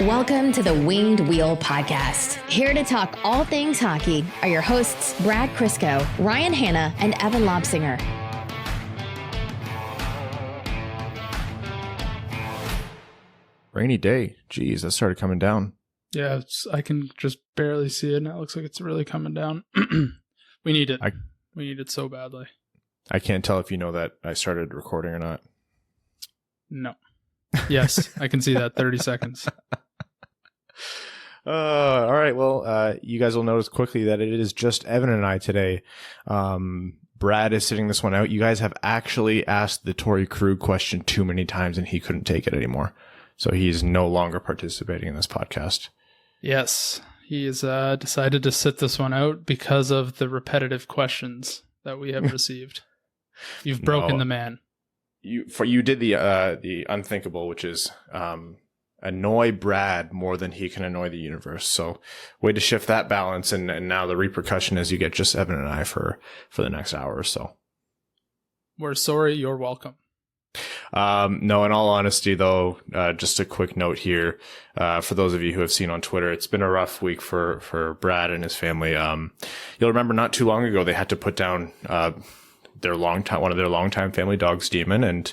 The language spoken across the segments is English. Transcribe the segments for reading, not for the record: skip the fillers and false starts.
Welcome to the Winged Wheel Podcast. Here to talk all things hockey are your hosts, Brad Crisco, Ryan Hanna, and Evan Lobsinger. Rainy day. Jeez, that started coming down. Yeah, I can just barely see it now. It looks like it's really coming down. We need it. We need it so badly. I can't tell if you know that I started recording or not. No. Yes, I can see that. 30 seconds. All right. Well, you guys will notice quickly that it is just Evan and I today. Brad is sitting this one out. You guys have actually asked the Torrey Krug question too many times and he couldn't take it anymore. So he's no longer participating in this podcast. Yes, he has decided to sit this one out because of the repetitive questions that we have received. You've broken the man. You did the unthinkable, which is annoy Brad more than he can annoy the universe. So way to shift that balance, and now the repercussion is you get just Evan and I for the next hour or so. We're sorry. You're welcome. No, in all honesty, though, just a quick note here. For those of you who have seen on Twitter, it's been a rough week for Brad and his family. You'll remember not too long ago, they had to put down, one of their longtime family dogs, Demon. And,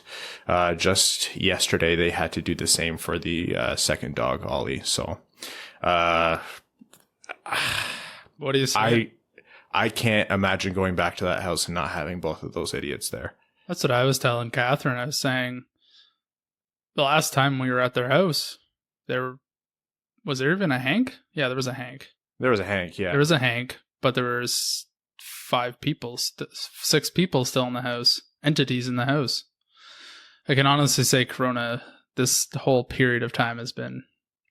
just yesterday they had to do the same for the, second dog, Ollie. So, what do you say? I can't imagine going back to that house and not having both of those idiots there. That's what I was telling Catherine. I was saying the last time we were at their house, was there even a Hank? Yeah, there was a Hank. There was a Hank, yeah. There was a Hank, but there was 6 people still in the house, entities in the house. I can honestly say Corona, this whole period of time has been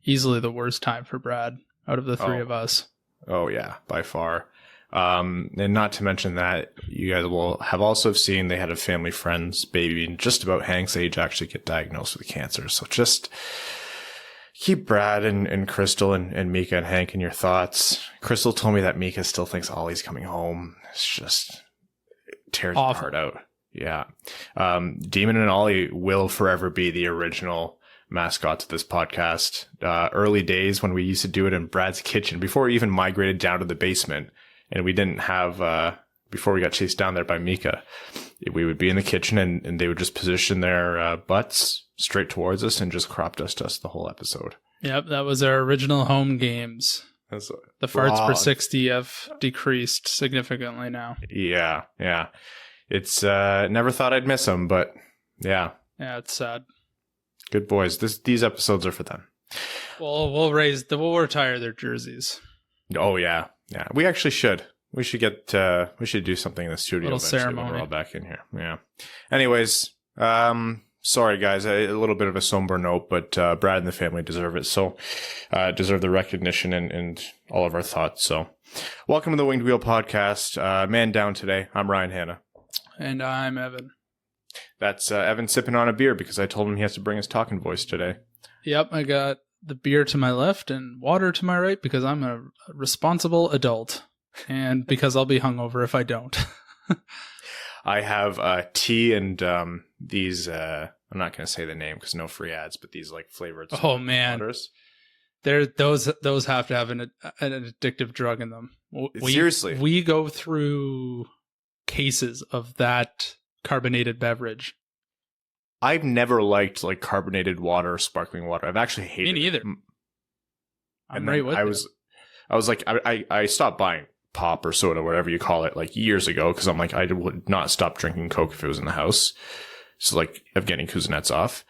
easily the worst time for Brad out of the three of us. Oh, yeah, by far. And not to mention that you guys will have also seen they had a family friend's baby in just about Hank's age actually get diagnosed with cancer. So just keep Brad and Crystal and Mika and Hank in your thoughts. Crystal told me that Mika still thinks Ollie's coming home. It's just, it tears my heart out. Yeah. Demon and Ollie will forever be the original mascots of this podcast. Early days when we used to do it in Brad's kitchen before we even migrated down to the basement. And we didn't have, before we got chased down there by Mika, we would be in the kitchen and they would just position their butts straight towards us and just crop dust us the whole episode. Yep, that was our original home games. The farts per 60 have decreased significantly now. Yeah. It's, never thought I'd miss them, but yeah. Yeah, it's sad. Good boys. These episodes are for them. Well, we'll retire their jerseys. Oh, yeah. Yeah, we actually should. We should we should do something in the studio eventually when we're all back in here. Yeah. Anyways, sorry guys, a little bit of a somber note, but Brad and the family deserve it. So, deserve the recognition and all of our thoughts. So, welcome to the Winged Wheel Podcast. Man down today. I'm Ryan Hanna. And I'm Evan. That's Evan sipping on a beer because I told him he has to bring his talking voice today. Yep, I got the beer to my left and water to my right because I'm a responsible adult and because I'll be hungover if I don't. I have tea and these I'm not going to say the name because no free ads, but these like flavored waters. Those have to have an addictive drug in them. Seriously, we go through cases of that carbonated beverage. I've never liked like carbonated water or sparkling water. I've actually hated it. Me neither. I'm right with you. I was like, I stopped buying pop or soda, whatever you call it, like years ago because I'm like, I would not stop drinking Coke if it was in the house. So like Evgeny Kuznetsov.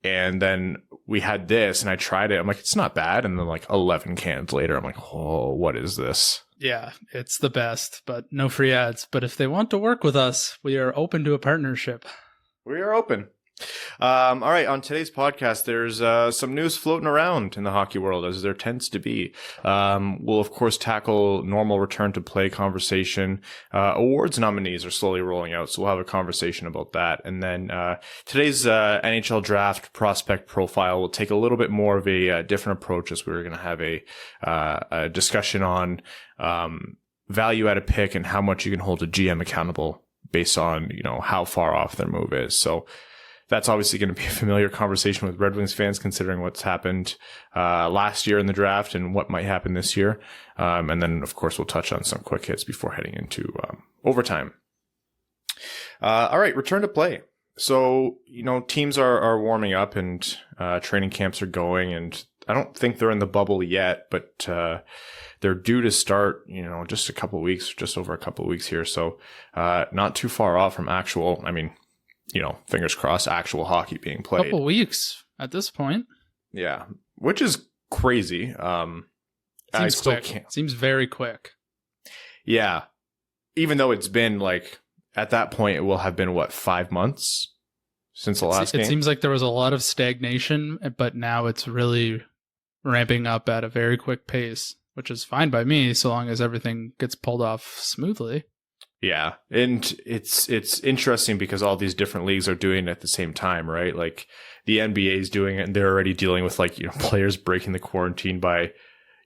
And then we had this and I tried it. I'm like, it's not bad. And then like 11 cans later, I'm like, oh, what is this? Yeah, it's the best, but no free ads. But if they want to work with us, we are open to a partnership. We are open. All right. On today's podcast, there's some news floating around in the hockey world, as there tends to be. We'll, of course, tackle normal return to play conversation. Awards nominees are slowly rolling out, so we'll have a conversation about that. And then today's NHL Draft prospect profile will take a little bit more of a different approach, as we're going to have a discussion on value at a pick and how much you can hold a GM accountable based on, how far off their move is. So that's obviously going to be a familiar conversation with Red Wings fans, considering what's happened last year in the draft and what might happen this year. And then, of course, we'll touch on some quick hits before heading into overtime. All right, return to play. So, teams are warming up and training camps are going, and I don't think they're in the bubble yet, but they're due to start, just over a couple of weeks here. So not too far off from actual, fingers crossed, actual hockey being played. Couple weeks at this point. Yeah, which is crazy. Seems quick. Seems very quick. Yeah, even though it's been at that point, it will have been 5 months since the last game? It seems like there was a lot of stagnation, but now it's really ramping up at a very quick pace, which is fine by me so long as everything gets pulled off smoothly. Yeah, and it's interesting because all these different leagues are doing it at the same time, right? Like the NBA is doing it, and they're already dealing with players breaking the quarantine by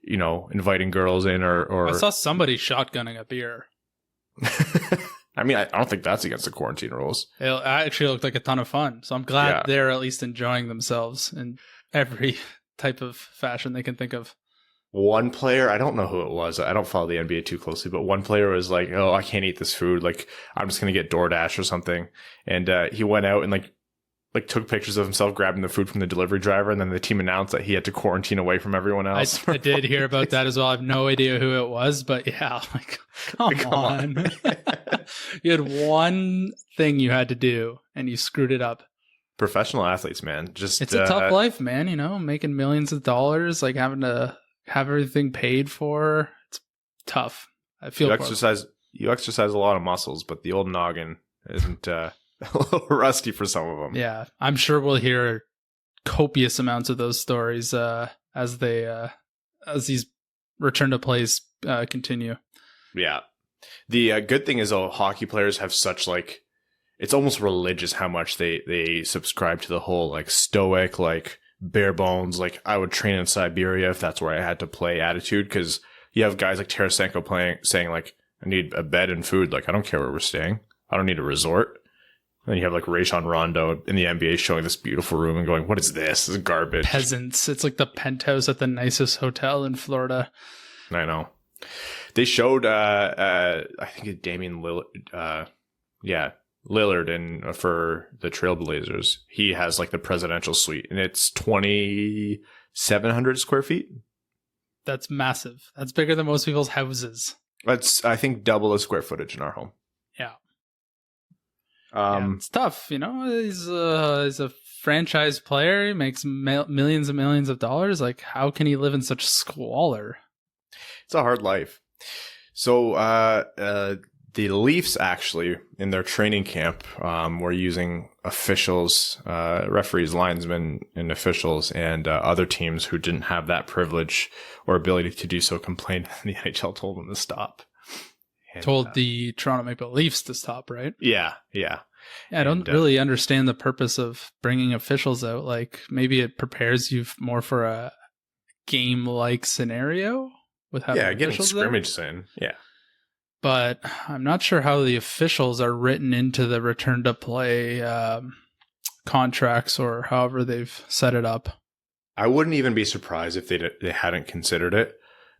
inviting girls in or I saw somebody shotgunning a beer. I mean, I don't think that's against the quarantine rules. It actually looked like a ton of fun. So I'm glad they're at least enjoying themselves in every type of fashion they can think of. One player, I don't know who it was. I don't follow the NBA too closely, but one player was like, "Oh, I can't eat this food. I'm just going to get DoorDash or something." And he went out and took pictures of himself grabbing the food from the delivery driver, and then the team announced that he had to quarantine away from everyone else. I did hear about that as well. I have no idea who it was, but yeah, come on. You had one thing you had to do, and you screwed it up. Professional athletes, man. It's a tough life, man. Making millions of dollars, having to have everything paid for. It's tough. I feel you exercise a lot of muscles, but the old noggin isn't a little rusty for some of them. Yeah, I'm sure we'll hear copious amounts of those stories as these return to plays continue. Yeah. The good thing is, hockey players have such it's almost religious how much they subscribe to the whole stoic, bare bones, I would train in Siberia if that's where I had to play attitude. Because you have guys like Tarasenko saying I need a bed and food. I don't care where we're staying. I don't need a resort. And you have Rajon Rondo in the NBA showing this beautiful room and going, "What is this? This is garbage." Peasants. It's like the penthouse at the nicest hotel in Florida. I know. They showed, I think it's Damian Lillard. Lillard for the Trailblazers. He has the presidential suite, and it's 2,700 square feet. That's massive. That's bigger than most people's houses. That's, I think, double the square footage in our home. Yeah. It's tough, He's a franchise player. He makes millions and millions of dollars. How can he live in such squalor? It's a hard life. So, the Leafs actually, in their training camp, were using officials, referees, linesmen, and officials, and other teams who didn't have that privilege or ability to do so complained, and the NHL told them to stop. And, told the Toronto Maple Leafs to stop, right? Yeah. I don't really understand the purpose of bringing officials out. Maybe it prepares you more for a game-like scenario with having getting officials scrimmage there. in. Yeah. But I'm not sure how the officials are written into the return to play contracts or however they've set it up. I wouldn't even be surprised if they hadn't considered it,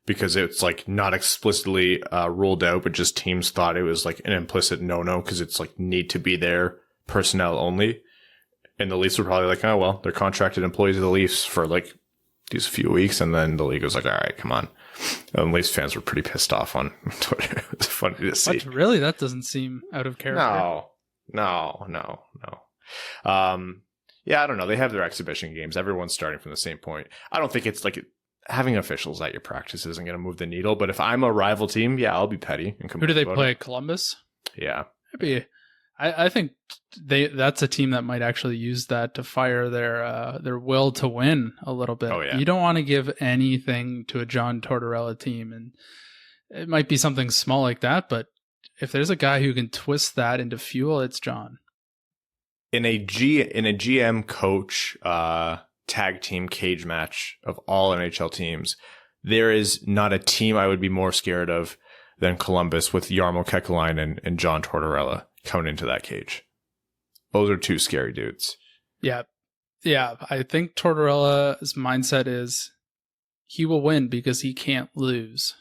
because it's not explicitly ruled out, but just teams thought it was an implicit no because it's need to be there, personnel only. And the Leafs were probably oh well, they're contracted employees of the Leafs for these few weeks, and then the league was all right, come on. And Leafs fans were pretty pissed off on Twitter. It was funny to see. But really, that doesn't seem out of character. No. Yeah, I don't know. They have their exhibition games. Everyone's starting from the same point. I don't think it's having officials at your practice isn't going to move the needle. But if I'm a rival team, yeah, I'll be petty and complain. Who do they play? Columbus? Yeah. Maybe. I think that's a team that might actually use that to fire their will to win a little bit. Oh, yeah. You don't want to give anything to a John Tortorella team, and it might be something small like that, but if there's a guy who can twist that into fuel, it's John. In a GM coach tag team cage match of all NHL teams, there is not a team I would be more scared of than Columbus with Jarmo Kekalainen and John Tortorella coming into that cage. Those are two scary dudes. Yeah. Yeah. I think Tortorella's mindset is he will win because he can't lose.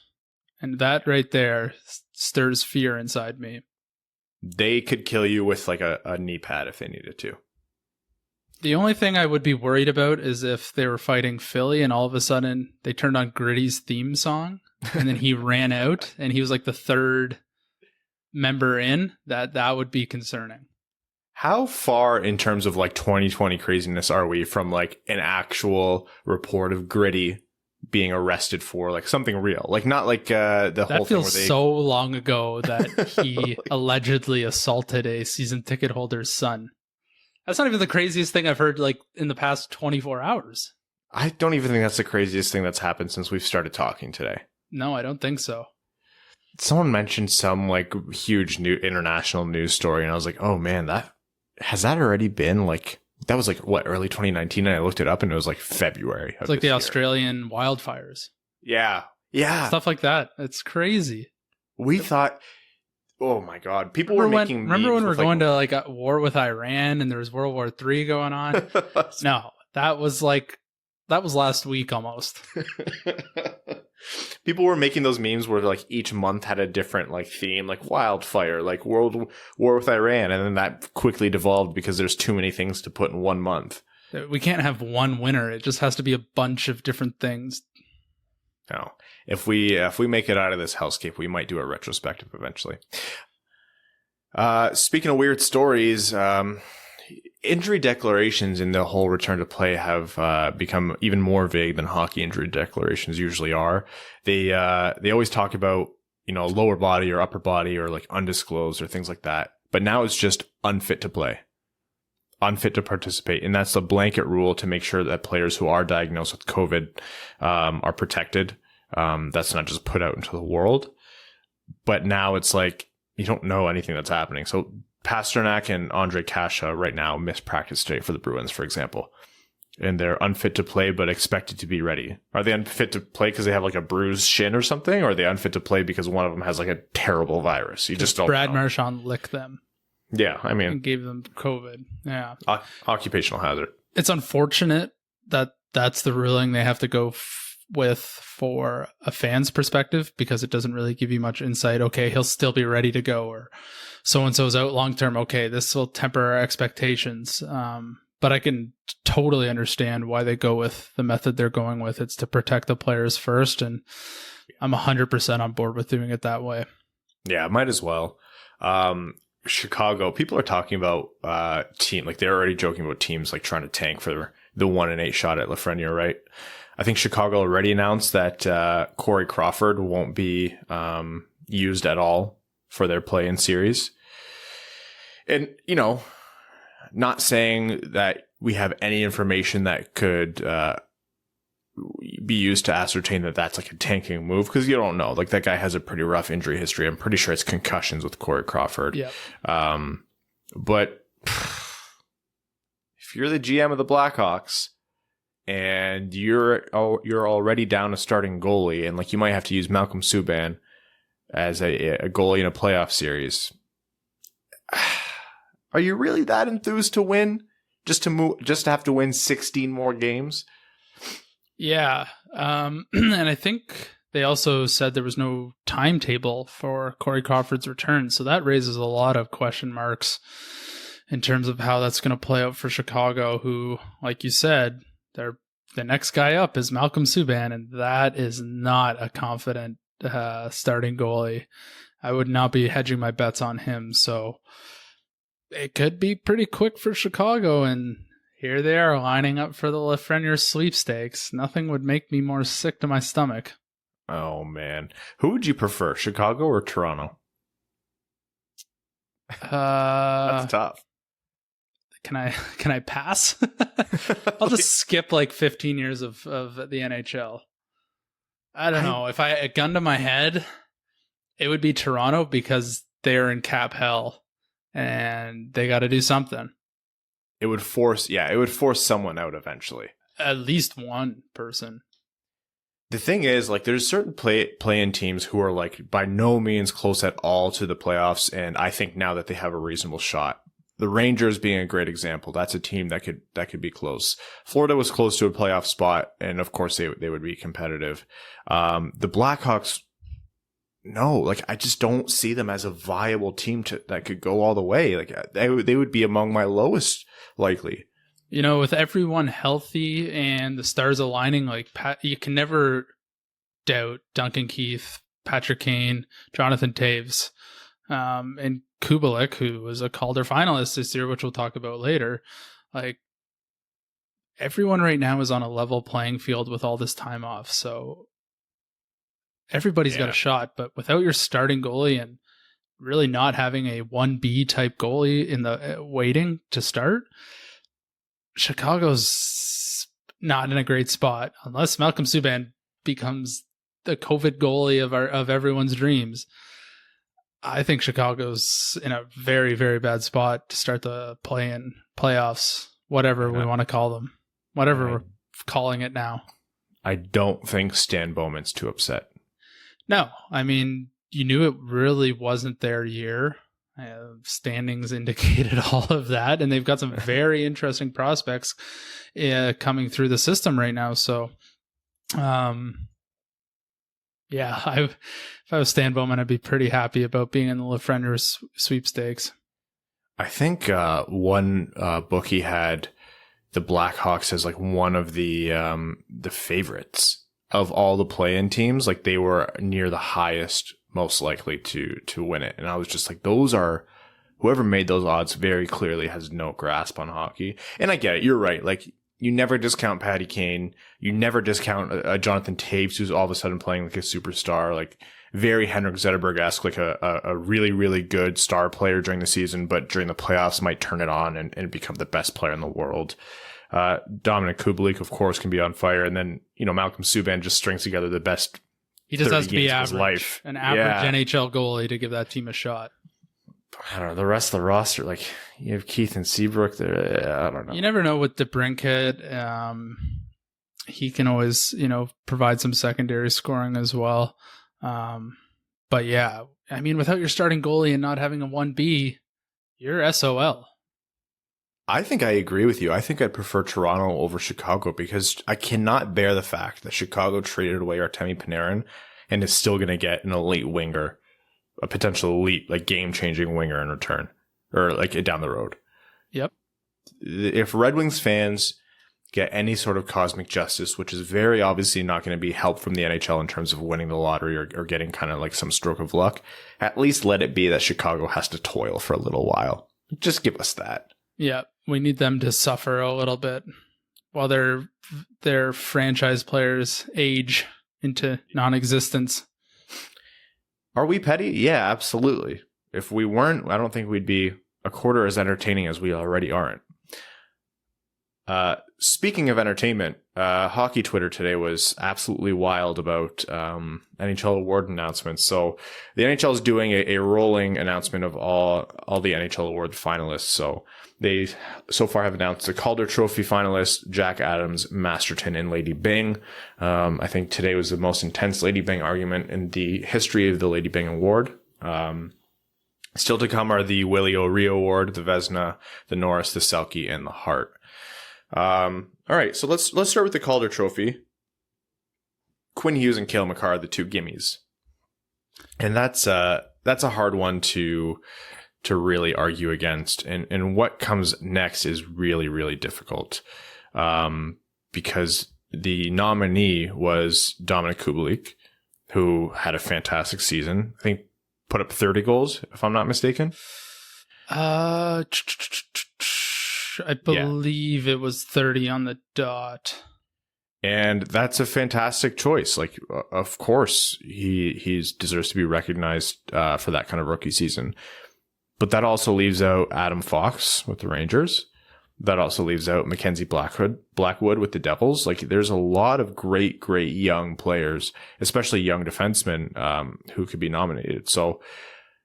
And that right there stirs fear inside me. They could kill you with like a knee pad if they needed to. The only thing I would be worried about is if they were fighting Philly and all of a sudden they turned on Gritty's theme song and then he ran out and he was like the third member in. That would be concerning. How far in terms of like 2020 craziness are we from like an actual report of Gritty being arrested for like something real? Like not like the that whole thing where feels they... so long ago that he allegedly assaulted a season ticket holder's son. That's not even the craziest thing I've heard like in the past 24 hours. I don't even think that's the craziest thing that's happened since we've started talking today. No, I don't think so. Someone mentioned some like huge new international news story and I was like, oh man, that already been like, that was like what, early 2019, and I looked it up and it was like February. It's like the Australian wildfires. Yeah. Stuff like that. It's crazy. We thought, oh my God, people were making memes. Remember when we were going to like a war with Iran and there was World War III going on? No, that was last week almost. People were making those memes where like each month had a different like theme, like wildfire, like World War with Iran, and then that quickly devolved because there's too many things to put in 1 month. We can't have one winner. It just has to be a bunch of different things. No. If we make it out of this hellscape, we might do a retrospective eventually. Speaking of weird stories, injury declarations in the whole return to play have become even more vague than hockey injury declarations usually are. They always talk about, lower body or upper body or like undisclosed or things like that. But now it's just unfit to play, unfit to participate. And that's the blanket rule to make sure that players who are diagnosed with COVID are protected. That's not just put out into the world. But now it's like you don't know anything that's happening. So Pasternak and Ondrej Kase right now missed practice today for the Bruins, for example. And they're unfit to play, but expected to be ready. Are they unfit to play because they have like a bruised shin or something? Or are they unfit to play because one of them has like a terrible virus? You just don't Brad know. Marchand licked them. Yeah, I mean. And gave them COVID. Yeah. Occupational hazard. It's unfortunate that that's the ruling they have to go with for a fan's perspective because it doesn't really give you much insight. Okay, he'll still be ready to go, or so-and-so's out long term. Okay, this will temper our expectations. But I can totally understand why they go with the method they're going with. It's to protect the players first, and I'm 100% on board with doing it that way. Yeah, might as well. Chicago, people are talking about like they're already joking about teams like trying to tank for the 1-8 shot at Lafreniere, right? I think Chicago already announced that Corey Crawford won't be used at all for their play-in series. And, not saying that we have any information that could be used to ascertain that that's like a tanking move, because you don't know. Like, that guy has a pretty rough injury history. I'm pretty sure it's concussions with Corey Crawford. Yeah. But if you're the GM of the Blackhawks and you're already down a starting goalie, and like you might have to use Malcolm Subban as a goalie in a playoff series, are you really that enthused to win? Just to have to win 16 more games? Yeah. And I think they also said there was no timetable for Corey Crawford's return. So that raises a lot of question marks in terms of how that's going to play out for Chicago, who, like you said, the next guy up is Malcolm Subban, and that is not a confident starting goalie. I would not be hedging my bets on him. So it could be pretty quick for Chicago, and here they are lining up for the Lafreniere sweepstakes. Nothing would make me more sick to my stomach. Oh, man. Who would you prefer, Chicago or Toronto? That's tough. Can I pass? I'll just skip like 15 years of the NHL. I don't know. If I a gun to my head, it would be Toronto because they're in cap hell and they got to do something. It would force someone out eventually. At least one person. The thing is, like, there's certain play-in teams who are, like, by no means close at all to the playoffs, and I think now that they have a reasonable shot. the Rangers being a great example. That's a team that could be close. Florida was close to a playoff spot, and of course they would be competitive. The Blackhawks, no, like I just don't see them as a viable team that could go all the way. Like they would be among my lowest likely. You know, with everyone healthy and the stars aligning, like you can never doubt Duncan Keith, Patrick Kane, Jonathan Toews, and Kubalik, who was a Calder finalist this year, which we'll talk about later. Like everyone right now is on a level playing field with all this time off, so everybody's got a shot. But without your starting goalie and really not having a 1B type goalie in the waiting to start, Chicago's not in a great spot unless Malcolm Subban becomes the COVID goalie of everyone's dreams. I think Chicago's in a very, very bad spot to start the play-in playoffs, whatever we want to call them, whatever we're calling it now. I don't think Stan Bowman's too upset. No, I mean, you knew it really wasn't their year. Standings indicated all of that, and they've got some very interesting prospects coming through the system right now. So, if I was Stan Bowman, I'd be pretty happy about being in the Lafreniere sweepstakes. I think one bookie had the Blackhawks as like one of the favorites of all the play-in teams. Like they were near the highest, most likely to win it. And I was just like, whoever made those odds very clearly has no grasp on hockey. And I get it. You're right. Like you never discount Patty Kane. You never discount Jonathan Toews, who's all of a sudden playing like a superstar, like very Henrik Zetterberg-esque, like a really, really good star player during the season, but during the playoffs might turn it on and become the best player in the world. Dominic Kubalik, of course, can be on fire. And then, Malcolm Subban just strings together the best. He just has to be average, an average NHL goalie to give that team a shot. I don't know. The rest of the roster, like you have Keith and Seabrook there. I don't know. You never know with DeBrincat. He can always, provide some secondary scoring as well. But yeah, I mean, without your starting goalie and not having a 1B, you're SOL. I think I agree with you. I think I'd prefer Toronto over Chicago because I cannot bear the fact that Chicago traded away Artemi Panarin and is still going to get an elite winger, a potential elite, like game-changing winger in return, or like down the road. Yep. If Red Wings fans get any sort of cosmic justice, which is very obviously not going to be help from the NHL in terms of winning the lottery or getting kind of like some stroke of luck, at least let it be that Chicago has to toil for a little while. Just give us that. Yeah, we need them to suffer a little bit while their franchise players age into non-existence. Are we petty? Yeah, absolutely. If we weren't, I don't think we'd be a quarter as entertaining as we already aren't. Speaking of entertainment, hockey Twitter today was absolutely wild about NHL award announcements. So the NHL is doing a rolling announcement of all the NHL award finalists. So they so far have announced the Calder Trophy finalists, Jack Adams, Masterton, and Lady Byng. I think today was the most intense Lady Byng argument in the history of the Lady Byng Award. Still to come are the Willie O'Ree Award, the Vezina, the Norris, the Selke, and the Hart. All right, so let's start with the Calder Trophy. Quinn Hughes and Kale Makar are the two gimmies, and that's a hard one to really argue against. And what comes next is really, really difficult, because the nominee was Dominic Kubalik, who had a fantastic season. I think put up 30 goals, if I'm not mistaken. I believe it was 30 on the dot. And that's a fantastic choice. Like, of course, he deserves to be recognized for that kind of rookie season. But that also leaves out Adam Fox with the Rangers. That also leaves out Mackenzie Blackwood with the Devils. Like, there's a lot of great young players, especially young defensemen, who could be nominated. So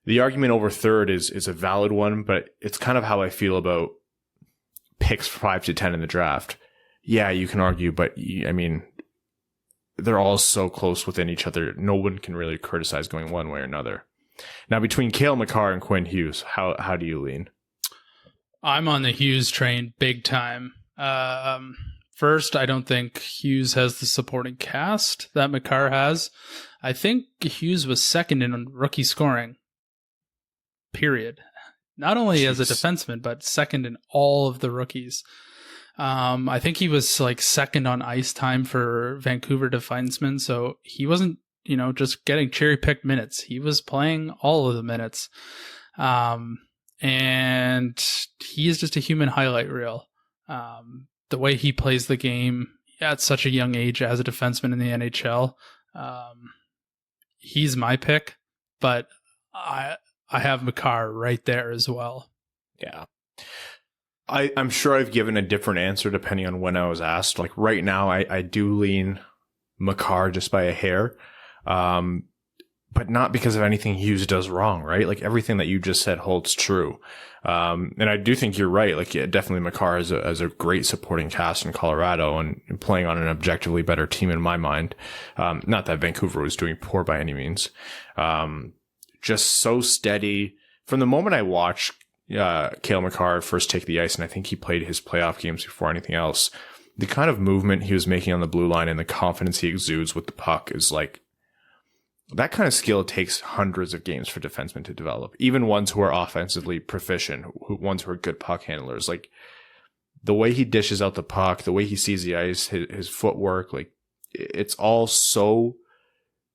the argument over third is a valid one, but it's kind of how I feel about picks 5 to 10 in the draft. Yeah, you can argue, but I mean, they're all so close within each other. No one can really criticize going one way or another. Now, between Kale Makar and Quinn Hughes, how do you lean? I'm on the Hughes train big time. First, I don't think Hughes has the supporting cast that Makar has. I think Hughes was second in rookie scoring, period. Not only as a defenseman, but second in all of the rookies. I think he was like second on ice time for Vancouver defensemen, so he wasn't, just getting cherry-picked minutes. He was playing all of the minutes. And he is just a human highlight reel. The way he plays the game at such a young age as a defenseman in the NHL, he's my pick, but I have Makar right there as well. Yeah. I'm sure I've given a different answer depending on when I was asked. Like right now, I do lean Makar just by a hair, but not because of anything Hughes does wrong, right? Like everything that you just said holds true. And I do think you're right. Like, yeah, definitely Makar has a great supporting cast in Colorado and playing on an objectively better team in my mind. Not that Vancouver was doing poor by any means. Just so steady. From the moment I watched Kale Makar first take the ice, and I think he played his playoff games before anything else, the kind of movement he was making on the blue line and the confidence he exudes with the puck is like, that kind of skill takes hundreds of games for defensemen to develop, even ones who are offensively proficient, ones who are good puck handlers. Like the way he dishes out the puck, the way he sees the ice, his footwork, like it's all so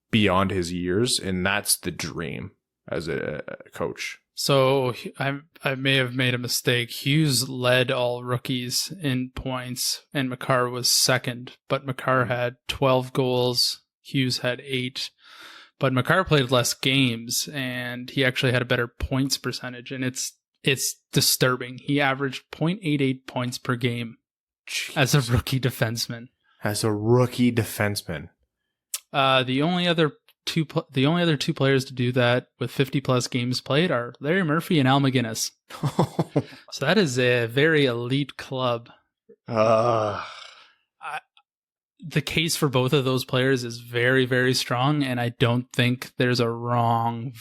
beyond his years. And that's the dream as a coach. So I may have made a mistake. Hughes led all rookies in points and Makar was second, but Makar had 12 goals. Hughes had 8. But Makar played less games, and he actually had a better points percentage, and it's disturbing. He averaged 0.88 points per game as a rookie defenseman. As a rookie defenseman. The only other two players to do that with 50-plus games played are Larry Murphy and Al McGinnis. So that is a very elite club. The case for both of those players is very, very strong, and I don't think there's a wrong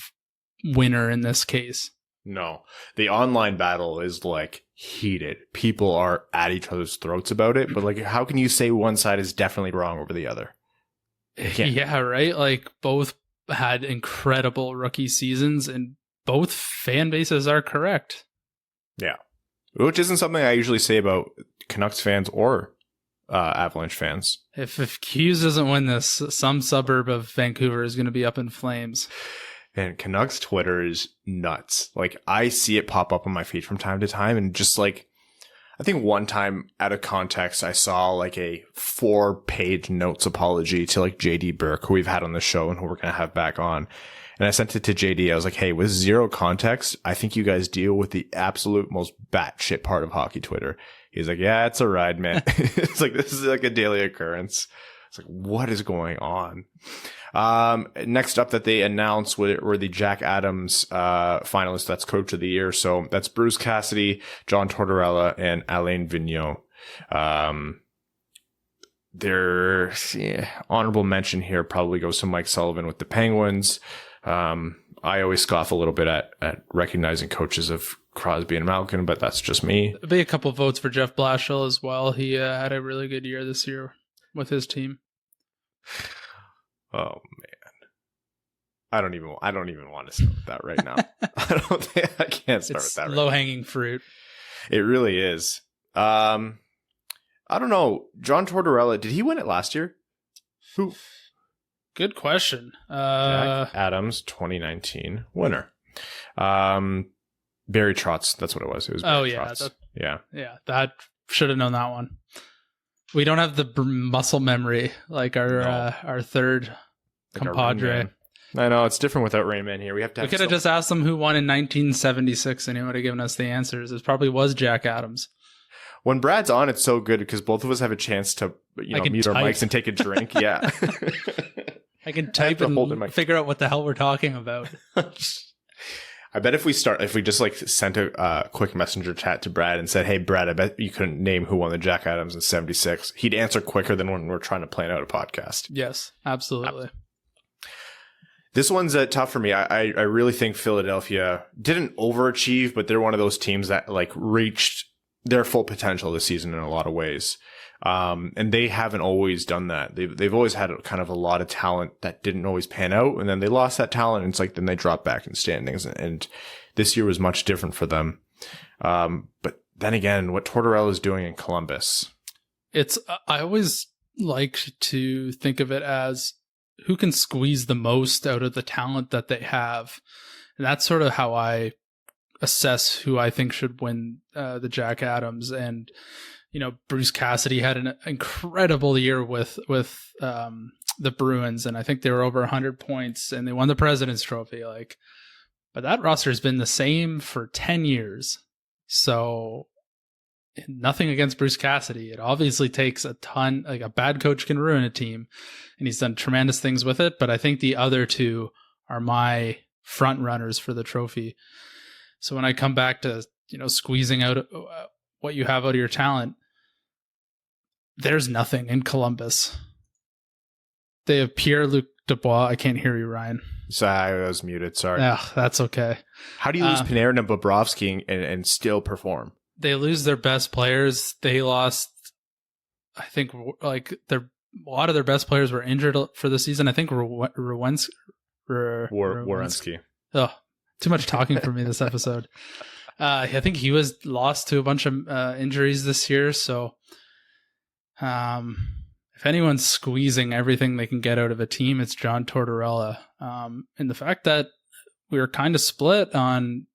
winner in this case. No. The online battle is like heated. People are at each other's throats about it, but like how can you say one side is definitely wrong over the other? Yeah, right? Like both had incredible rookie seasons and both fan bases are correct. Yeah. Which isn't something I usually say about Canucks fans or Avalanche fans. If Hughes doesn't win this, some suburb of Vancouver is going to be up in flames. And Canucks Twitter is nuts. Like I see it pop up on my feed from time to time, and just like I think one time out of context I saw like a 4-page notes apology to like JD Burke, who we've had on the show and who we're going to have back on. And I sent it to JD. I was like, hey, with zero context, I think you guys deal with the absolute most batshit part of hockey Twitter. He's like, yeah, it's a ride, man. It's like, this is like a daily occurrence. It's like, what is going on? Next up that they announced were the Jack Adams finalists. That's Coach of the Year. So that's Bruce Cassidy, John Tortorella, and Alain Vigneault. Their honorable mention here probably goes to Mike Sullivan with the Penguins. I always scoff a little bit at recognizing coaches of Crosby and Malkin, but that's just me. There'll be a couple votes for Jeff Blashill as well. He had a really good year this year with his team. Oh man, I don't even want to start with that right now. I can't start with that. Low hanging fruit. It really is. I don't know. John Tortorella, did he win it last year? Who? Good question. Jack Adams, 2019 winner. Barry Trotz, that's what it was. It was Barry Trotz. Yeah, that should have known that one. We don't have the muscle memory like our third compadre. I know, it's different without Rayman here. We could have just asked him who won in 1976 and he would have given us the answers. It probably was Jack Adams. When Brad's on, it's so good because both of us have a chance to mute our mics and take a drink. Yeah. I can type and figure out what the hell we're talking about. I bet if we just like sent a quick messenger chat to Brad and said, hey, Brad, I bet you couldn't name who won the Jack Adams in 76. He'd answer quicker than when we're trying to plan out a podcast. Yes, absolutely. This one's tough for me. I really think Philadelphia didn't overachieve, but they're one of those teams that like reached their full potential this season in a lot of ways. And they haven't always done that. They've always had kind of a lot of talent that didn't always pan out, and then they lost that talent, and it's like then they drop back in standings. And this year was much different for them. But then again, what Tortorella is doing in Columbus, I always like to think of it as who can squeeze the most out of the talent that they have. And that's sort of how I assess who I think should win the Jack Adams. And, you know, Bruce Cassidy had an incredible year with the Bruins, and I think they were over 100 points, and they won the President's Trophy. But that roster has been the same for 10 years. So nothing against Bruce Cassidy. It obviously takes a ton, like a bad coach can ruin a team, and he's done tremendous things with it. But I think the other two are my front runners for the trophy. So when I come back to, you know, squeezing out what you have out of your talent, there's nothing in Columbus. They have Pierre-Luc Dubois. I can't hear you, Ryan. Sorry, I was muted. Sorry. Yeah, that's okay. How do you lose Panarin and Bobrovsky and still perform? They lose their best players. They lost, I think, like a lot of their best players were injured for the season. I think Werenski. Oh, too much talking for me this episode. I think he was lost to a bunch of injuries this year. So if anyone's squeezing everything they can get out of a team, it's John Tortorella. And the fact that we were kind of split on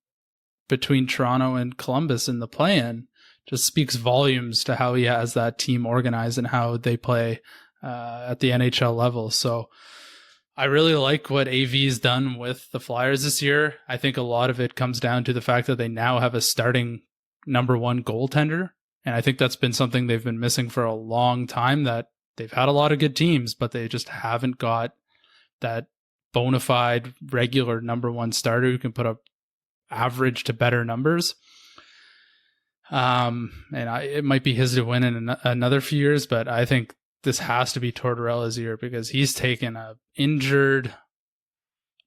between Toronto and Columbus in the play-in just speaks volumes to how he has that team organized and how they play at the NHL level. So I really like what AV's done with the Flyers this year. I think a lot of it comes down to the fact that they now have a starting number one goaltender. And I think that's been something they've been missing for a long time, that they've had a lot of good teams, but they just haven't got that bona fide regular number one starter who can put up average to better numbers. It might be his to win in another few years, but I think this has to be Tortorella's year, because he's taken a injured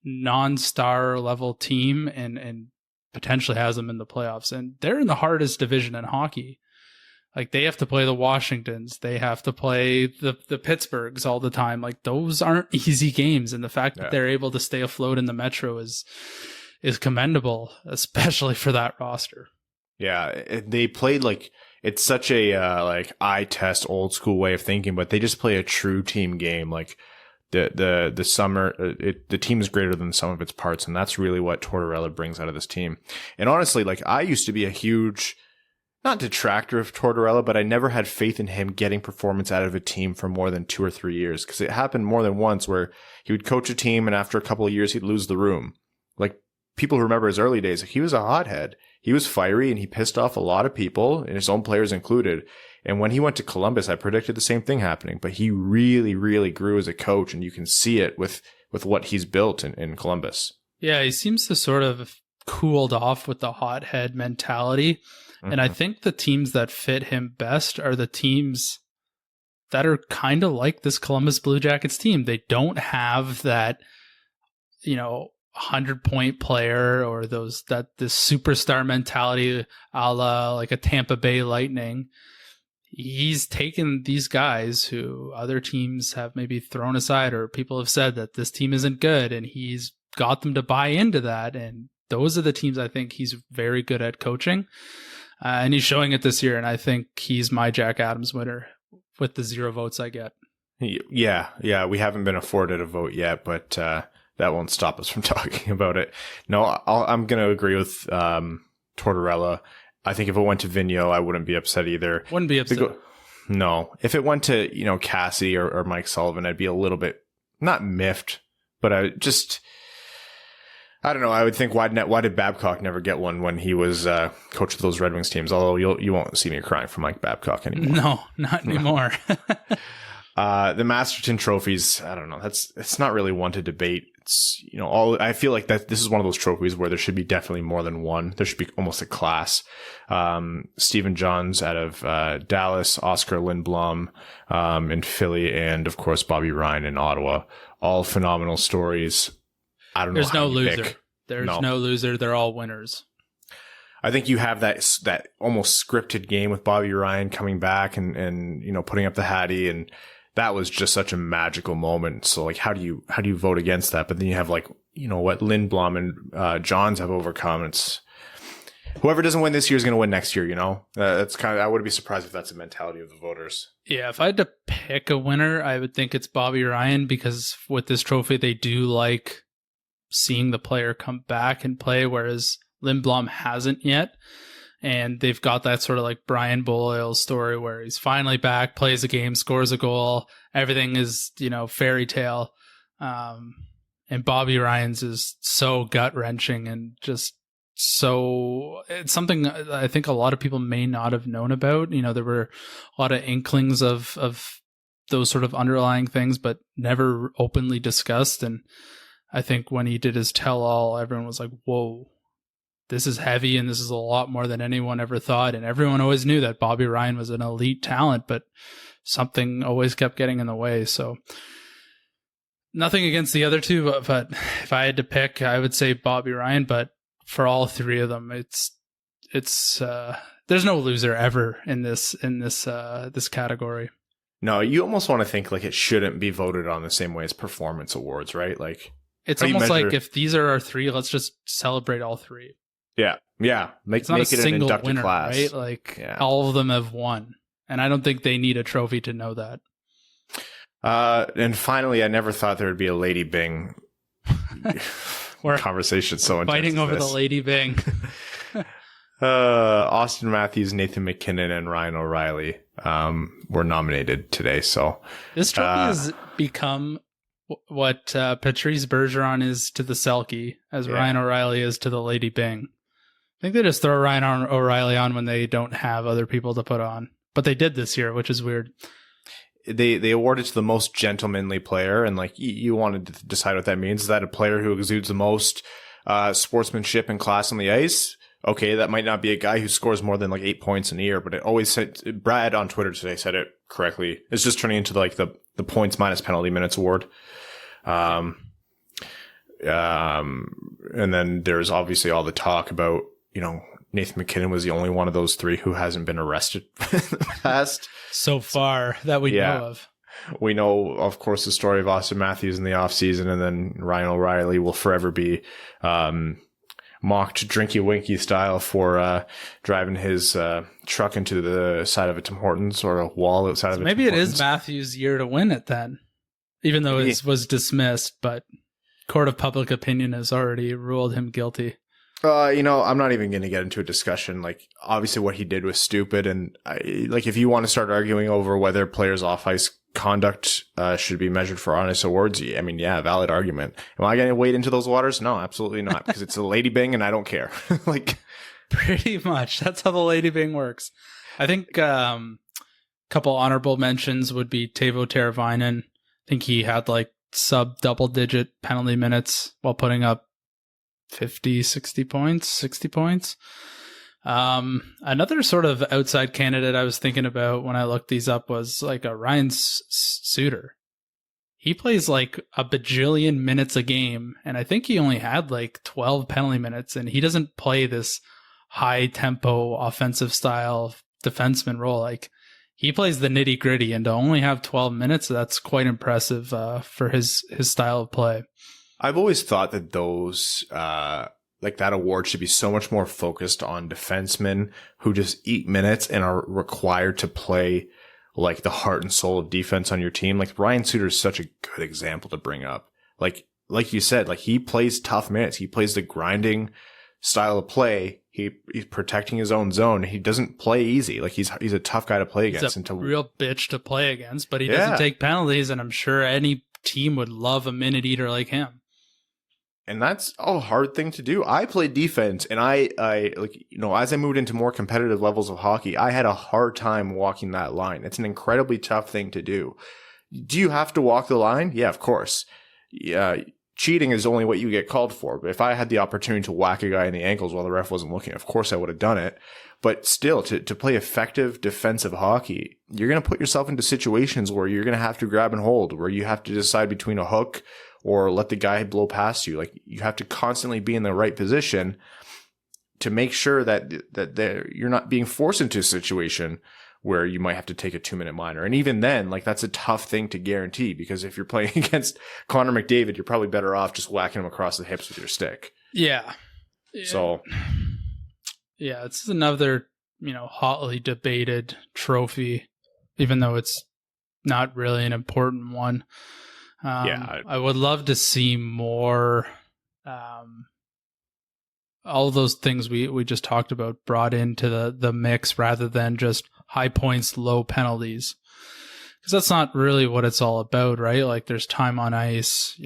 non-star level team and potentially has them in the playoffs. And they're in the hardest division in hockey. Like, they have to play the Washingtons. They have to play the Pittsburghs all the time. Like, those aren't easy games. And the fact that they're able to stay afloat in the Metro is commendable, especially for that roster. Yeah, they played like, it's such a eye test, old school way of thinking, but they just play a true team game. Like the team is greater than the sum of its parts, and that's really what Tortorella brings out of this team. And honestly, like, I used to be a huge, not detractor of Tortorella, but I never had faith in him getting performance out of a team for more than 2 or 3 years, because it happened more than once where he would coach a team and after a couple of years he'd lose the room. Like, people who remember his early days, he was a hothead. He was fiery and he pissed off a lot of people, and his own players included. And when he went to Columbus, I predicted the same thing happening, but he really, really grew as a coach, and you can see it with what he's built in Columbus. Yeah, he seems to sort of cooled off with the hothead mentality. Mm-hmm. And I think the teams that fit him best are the teams that are kind of like this Columbus Blue Jackets team. They don't have that, 100-point player or this superstar mentality a la like a Tampa Bay Lightning. He's taken these guys who other teams have maybe thrown aside, or people have said that this team isn't good, and he's got them to buy into that. And those are the teams I think he's very good at coaching. And he's showing it this year, and I think he's my Jack Adams winner with the 0 votes I get. Yeah. We haven't been afforded a vote yet, but that won't stop us from talking about it. No, I'm going to agree with Tortorella. I think if it went to Vigneault, I wouldn't be upset either. Wouldn't be upset. No. If it went to, Cassie or Mike Sullivan, I'd be a little bit, not miffed, but I don't know. I would think, why did Babcock never get one when he was coach of those Red Wings teams? Although you won't see me crying for Mike Babcock anymore. No, not anymore. The Masterton Trophies, I don't know. It's not really one to debate. It's, I feel like that this is one of those trophies where there should be definitely more than one. There should be almost a class. Stephen Johns out of Dallas, Oscar Lindblom in Philly, and of course Bobby Ryan in Ottawa. All phenomenal stories. I don't know. There's no loser. There's no loser. They're all winners. I think you have that almost scripted game with Bobby Ryan coming back and you know, putting up the Hattie, and that was just such a magical moment. So like, how do you vote against that? But then you have like, you know, what Lindblom and Johns have overcome. It's whoever doesn't win this year is going to win next year. You know, that's kind of, I wouldn't be surprised if that's the mentality of the voters. Yeah, if I had to pick a winner, I would think it's Bobby Ryan, because with this trophy, they do like seeing the player come back and play, whereas Lindblom hasn't yet. And they've got that sort of like Brian Boyle story where he's finally back, plays a game, scores a goal. Everything is, you know, fairy tale. And Bobby Ryan's is so gut wrenching and just so, it's something I think a lot of people may not have known about. You know, there were a lot of inklings of those sort of underlying things, but never openly discussed. And I think when he did his tell all, everyone was like, whoa, this is heavy, and this is a lot more than anyone ever thought. And everyone always knew that Bobby Ryan was an elite talent, but something always kept getting in the way. So nothing against the other two, but if I had to pick, I would say Bobby Ryan. But for all three of them, it's there's no loser ever in this category. No, you almost want to think like it shouldn't be voted on the same way as performance awards, right? Like, it's almost like if these are our three, let's just celebrate all three. Yeah. Make it an inducted winner, class, right? Like, all of them have won, and I don't think they need a trophy to know that. And finally, I never thought there would be a Lady Bing conversation so intense. Fighting over the Lady Bing. Austin Matthews, Nathan McKinnon, and Ryan O'Reilly were nominated today. So this trophy has become what Patrice Bergeron is to the Selke, as Ryan O'Reilly is to the Lady Bing. I think they just throw Ryan O'Reilly on when they don't have other people to put on. But they did this year, which is weird. They award it to the most gentlemanly player, and like you wanted to decide what that means. Is that a player who exudes the most sportsmanship and class on the ice? Okay, that might not be a guy who scores more than like 8 points in a year, but it always said, Brad on Twitter today said it correctly. It's just turning into like the points minus penalty minutes award. And then there's obviously all the talk about, you know, Nathan McKinnon was the only one of those three who hasn't been arrested in the past. So far that we know of. We know, of course, the story of Austin Matthews in the offseason, and then Ryan O'Reilly will forever be mocked Drinky Winky style for driving his truck into the side of a Tim Hortons or a wall outside of a maybe Tim it Hortons. is Matthews' year to win it then, even though it was dismissed, but court of public opinion has already ruled him guilty. You know, I'm not even going to get into a discussion. Like, obviously what he did was stupid. And like, if you want to start arguing over whether players off ice conduct should be measured for honest awards, I mean, yeah, valid argument. Am I going to wade into those waters? No, absolutely not, because it's a Lady Bing and I don't care. Like, pretty much that's how the Lady Bing works. I think couple honorable mentions would be Teuvo Teravainen. I think he had like sub double digit penalty minutes while putting up 50, 60 points. Another sort of outside candidate I was thinking about when I looked these up was like a Ryan Suter. He plays like a bajillion minutes a game, and I think he only had like 12 penalty minutes, and he doesn't play this high tempo offensive style defenseman role. Like, he plays the nitty gritty, and to only have 12 minutes, that's quite impressive for his style of play. I've always thought that those, like that award should be so much more focused on defensemen who just eat minutes and are required to play like the heart and soul of defense on your team. Like, Ryan Suter is such a good example to bring up. Like you said, like, he plays tough minutes. He plays the grinding style of play. He's protecting his own zone. He doesn't play easy. Like, he's a tough guy to play against. He's a real bitch to play against, but he doesn't take penalties, and I'm sure any team would love a minute eater like him. And that's a hard thing to do. I played defense, and I like, you know, as I moved into more competitive levels of hockey, I had a hard time walking that line. It's an incredibly tough thing to do. Do you have to walk the line? Yeah, of course. Yeah, cheating is only what you get called for. But if I had the opportunity to whack a guy in the ankles while the ref wasn't looking, of course I would have done it. But still, to play effective defensive hockey, you're going to put yourself into situations where you're going to have to grab and hold, where you have to decide between a hook or let the guy blow past you. Like, you have to constantly be in the right position to make sure that you're not being forced into a situation where you might have to take a 2-minute minor. And even then, like, that's a tough thing to guarantee, because if you're playing against Connor McDavid, you're probably better off just whacking him across the hips with your stick. Yeah. So, yeah, it's another, hotly debated trophy, even though it's not really an important one. I would love to see more, all those things we just talked about brought into the mix, rather than just high points, low penalties. Because that's not really what it's all about, right? Like, there's time on ice.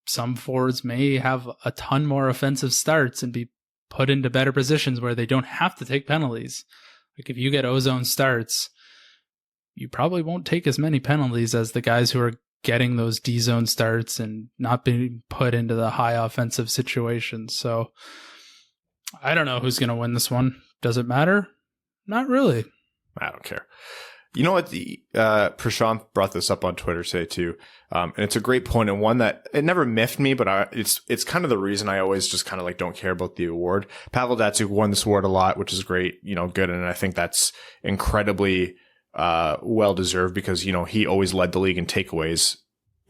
Some forwards may have a ton more offensive starts and be put into better positions where they don't have to take penalties. Like, if you get ozone starts, you probably won't take as many penalties as the guys who are getting those D-zone starts and not being put into the high offensive situations. So I don't know who's going to win this one. Does it matter? Not really. I don't care. You know what? Prashant brought this up on Twitter today too. And it's a great point, and one that it never miffed me, but it's kind of the reason I always just kind of like don't care about the award. Pavel Datsyuk won this award a lot, which is great, good. And I think that's incredibly well deserved, because he always led the league in takeaways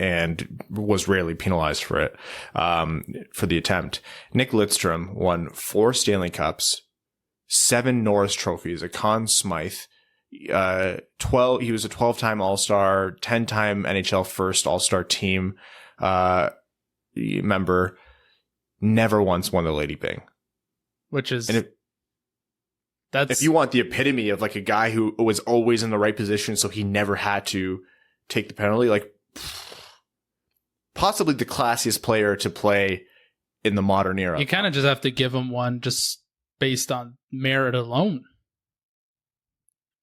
and was rarely penalized for it, for the attempt. Nick Lidstrom won 4 Stanley Cups, 7 Norris trophies, a Conn Smythe, 12. He was a 12-time All-Star, 10-time NHL first All-Star team member. Never once won the Lady Byng, which is. If you want the epitome of like a guy who was always in the right position, so he never had to take the penalty, like possibly the classiest player to play in the modern era. You kind of just have to give him one just based on merit alone.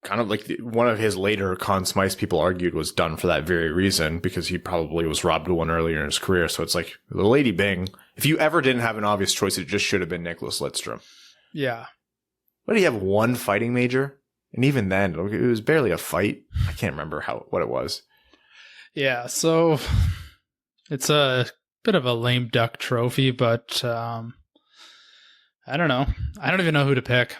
Kind of like one of his later Conn Smythe, people argued, was done for that very reason, because he probably was robbed of one earlier in his career. So it's like the Lady Byng. If you ever didn't have an obvious choice, it just should have been Nicholas Lidstrom. Yeah. What did he have? 1 fighting major? And even then, it was barely a fight. I can't remember what it was. Yeah, so it's a bit of a lame duck trophy, but I don't know. I don't even know who to pick.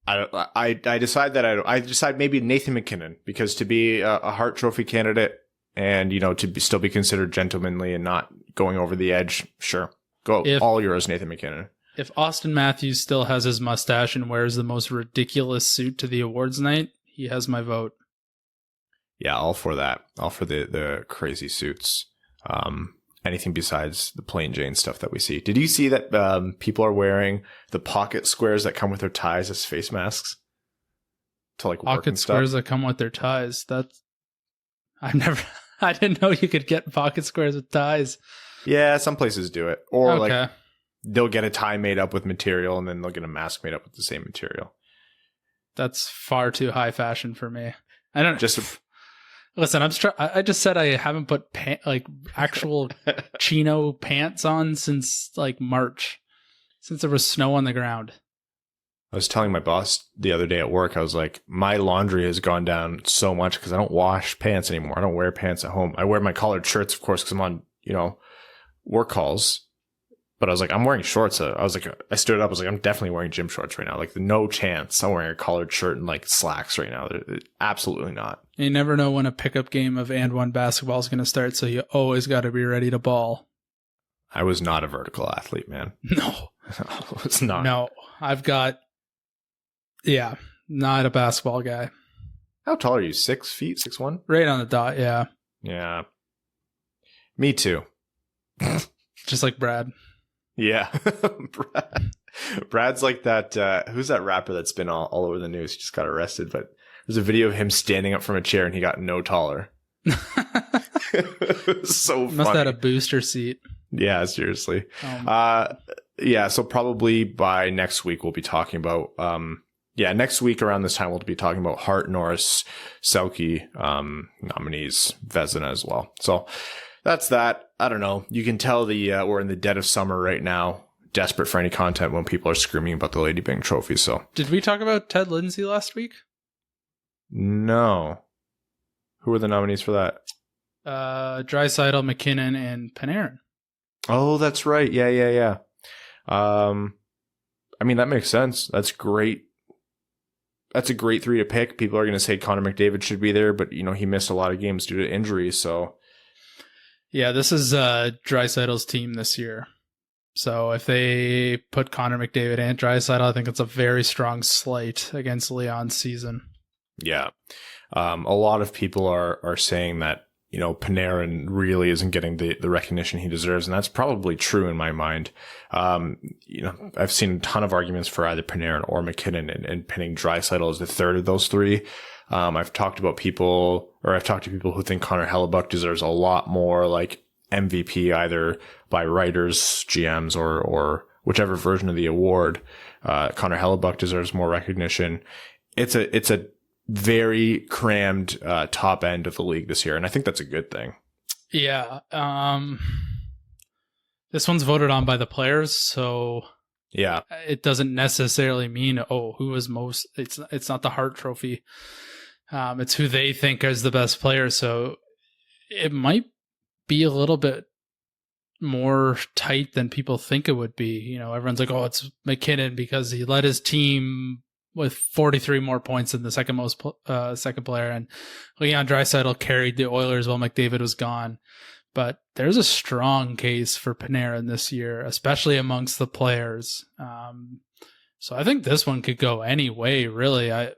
I decide maybe Nathan MacKinnon, because to be a Hart Trophy candidate and, still be considered gentlemanly and not going over the edge, sure. All yours, Nathan MacKinnon. If Austin Matthews still has his mustache and wears the most ridiculous suit to the awards night, he has my vote. Yeah, all for that. All for the crazy suits. Anything besides the plain Jane stuff that we see. Did you see that people are wearing the pocket squares that come with their ties as face masks to like work pocket squares that come with their ties? I didn't know you could get pocket squares with ties. Yeah, some places do it, or okay. like they'll get a tie made up with material, and then they'll get a mask made up with the same material. That's far too high fashion for me. I don't just. Listen, I just said I haven't put actual chino pants on since like March, since there was snow on the ground. I was telling my boss the other day at work, I was like, my laundry has gone down so much because I don't wash pants anymore. I don't wear pants at home. I wear my collared shirts, of course, because I'm on, work calls. But I was like, I'm wearing shorts. I stood up. I was like, I'm definitely wearing gym shorts right now. Like, no chance I'm wearing a collared shirt and like slacks right now. Absolutely not. You never know when a pickup game of and one basketball is going to start, so you always got to be ready to ball. I was not a vertical athlete, man. No. It's not. No. Not a basketball guy. How tall are you? 6 feet? 6'1"? Right on the dot, yeah. Yeah. Me too. Just like Brad. Yeah. Brad's like that. Who's that rapper that's been all over the news? He just got arrested, but there's a video of him standing up from a chair and he got no taller. It was so funny. Must have had a booster seat. Yeah, seriously. Yeah, so probably by next week we'll be talking about next week around this time we'll be talking about Hart, Norris, Selke, nominees, Vezina as well. So that's that. I don't know. You can tell we're in the dead of summer right now, desperate for any content when people are screaming about the Lady Byng trophy. So did we talk about Ted Lindsay last week? No. Who were the nominees for that? Draisaitl, McKinnon, and Panarin. Oh, that's right. Yeah. I mean, that makes sense. That's great. That's a great 3 to pick. People are going to say Connor McDavid should be there, but he missed a lot of games due to injuries. So, yeah, this is Draisaitl's team this year. So if they put Connor McDavid and Draisaitl, I think it's a very strong slate against Leon's season. Yeah, a lot of people are saying that Panarin really isn't getting the recognition he deserves, and that's probably true in my mind. I've seen a ton of arguments for either Panarin or McKinnon, and pinning Draisaitl as the third of those 3. I've talked to people who think Connor Hellebuyck deserves a lot more, like MVP, either by writers, GMs, or whichever version of the award. Connor Hellebuyck deserves more recognition. It's a very crammed top end of the league this year, and I think that's a good thing. Yeah. This one's voted on by the players, so yeah, it doesn't necessarily mean who was most. It's not the Hart Trophy. It's who they think is the best player. So it might be a little bit more tight than people think it would be. Everyone's like, it's McKinnon because he led his team with 43 more points than the second most second player, and Leon Draisaitl carried the Oilers while McDavid was gone. But there's a strong case for Panarin this year, especially amongst the players. So I think this one could go any way, really. I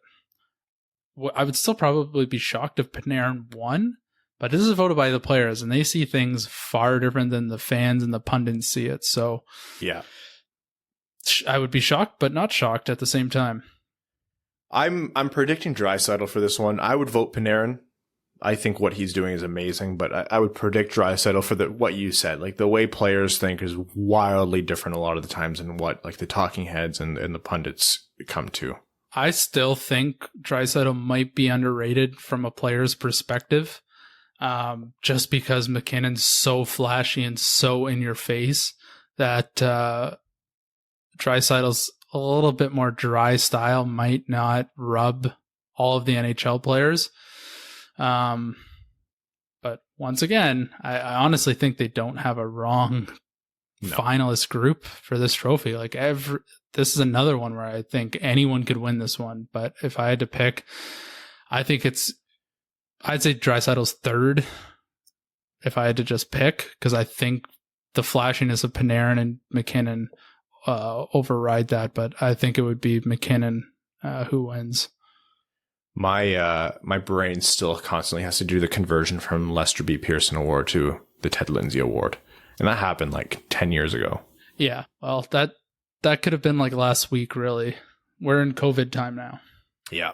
would still probably be shocked if Panarin won, but this is voted by the players, and they see things far different than the fans and the pundits see it. So yeah, I would be shocked, but not shocked at the same time. I'm predicting Draisaitl for this one. I would vote Panarin. I think what he's doing is amazing, but I would predict Draisaitl for what you said. Like, the way players think is wildly different a lot of the times than what the talking heads and the pundits come to. I still think Draisaitl might be underrated from a player's perspective, just because McKinnon's so flashy and so in your face that Draisaitl's a little bit more dry style might not rub all of the NHL players. But once again, I honestly think they don't have a wrong finalist group for this trophy. This is another one where I think anyone could win this one. But if I had to pick, I'd say Draisaitl's third if I had to just pick, because I think the flashiness of Panarin and McKinnon override that, but I think it would be McKinnon who wins. My brain still constantly has to do the conversion from Lester B. Pearson Award to the Ted Lindsay Award, and that happened 10 years ago. Yeah, well, that could have been last week. Really, we're in COVID time now. Yeah.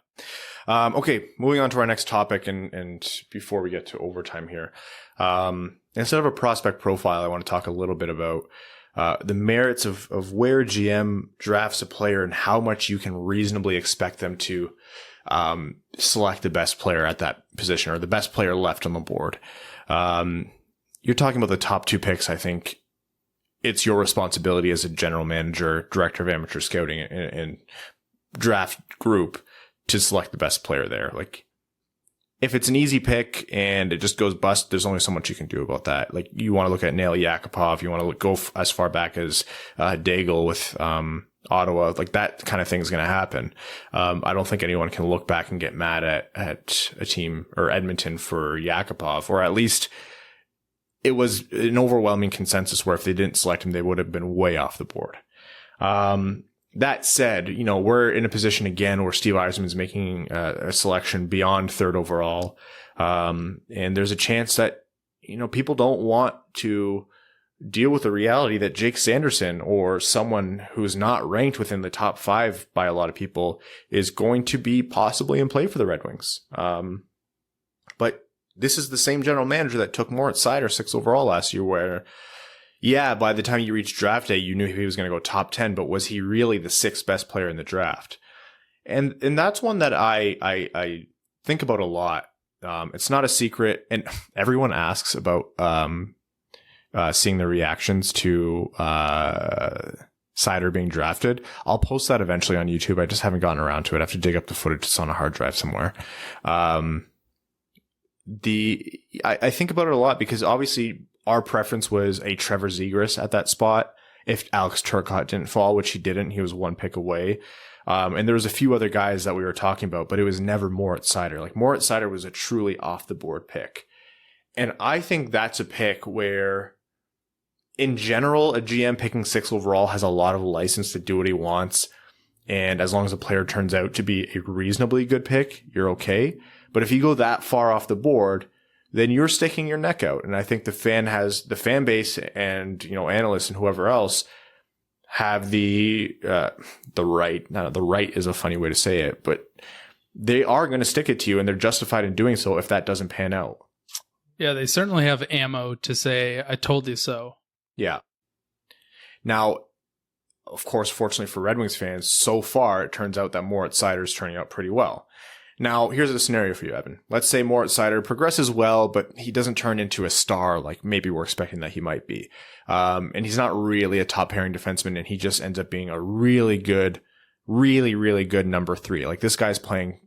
Okay, moving on to our next topic, and before we get to overtime here, instead of a prospect profile, I want to talk a little bit about the merits of where GM drafts a player and how much you can reasonably expect them to select the best player at that position, or the best player left on the board. You're talking about the top 2 picks. I think it's your responsibility as a general manager, director of amateur scouting, and draft group to select the best player there. If it's an easy pick and it just goes bust, there's only so much you can do about that. You want to look at Nhl Yakupov, you want to go as far back as Daigle with Ottawa. That kind of thing is going to happen. I don't think anyone can look back and get mad at a team or Edmonton for Yakupov, or at least it was an overwhelming consensus where if they didn't select him, they would have been way off the board. That said, we're in a position again where Steve Yzerman's making a selection beyond third overall. And there's a chance that, people don't want to deal with the reality that Jake Sanderson, or someone who's not ranked within the top 5 by a lot of people, is going to be possibly in play for the Red Wings. But this is the same general manager that took Moritz Seider 6 overall last year, where, yeah, by the time you reached draft day, you knew he was going to go top 10, but was he really the 6th best player in the draft? And that's one that I think about a lot. It's not a secret, and everyone asks about seeing the reactions to Seider being drafted. I'll post that eventually on YouTube. I just haven't gotten around to it. I have to dig up the footage. It's on a hard drive somewhere. I think about it a lot because obviously our preference was a Trevor Zegras at that spot. If Alex Turcotte didn't fall, which he didn't, he was one pick away. And there was a few other guys that we were talking about, but it was never Moritz Seider. Like Moritz Seider was a truly off the board pick. And I think that's a pick where in general, a GM picking 6 overall has a lot of license to do what he wants. And as long as a player turns out to be a reasonably good pick, you're okay. But if you go that far off the board, then you're sticking your neck out. And I think the fan base and, analysts and whoever else have the right. Now, the right is a funny way to say it, but they are going to stick it to you and they're justified in doing so if that doesn't pan out. Yeah, they certainly have ammo to say, I told you so. Yeah. Now, of course, fortunately for Red Wings fans, so far it turns out that Moritz Seider is turning out pretty well. Now, here's a scenario for you, Evan. Let's say Moritz Seider progresses well, but he doesn't turn into a star like maybe we're expecting that he might be. And he's not really a top pairing defenseman, and he just ends up being a really good, really, really good number 3. Like this guy's playing,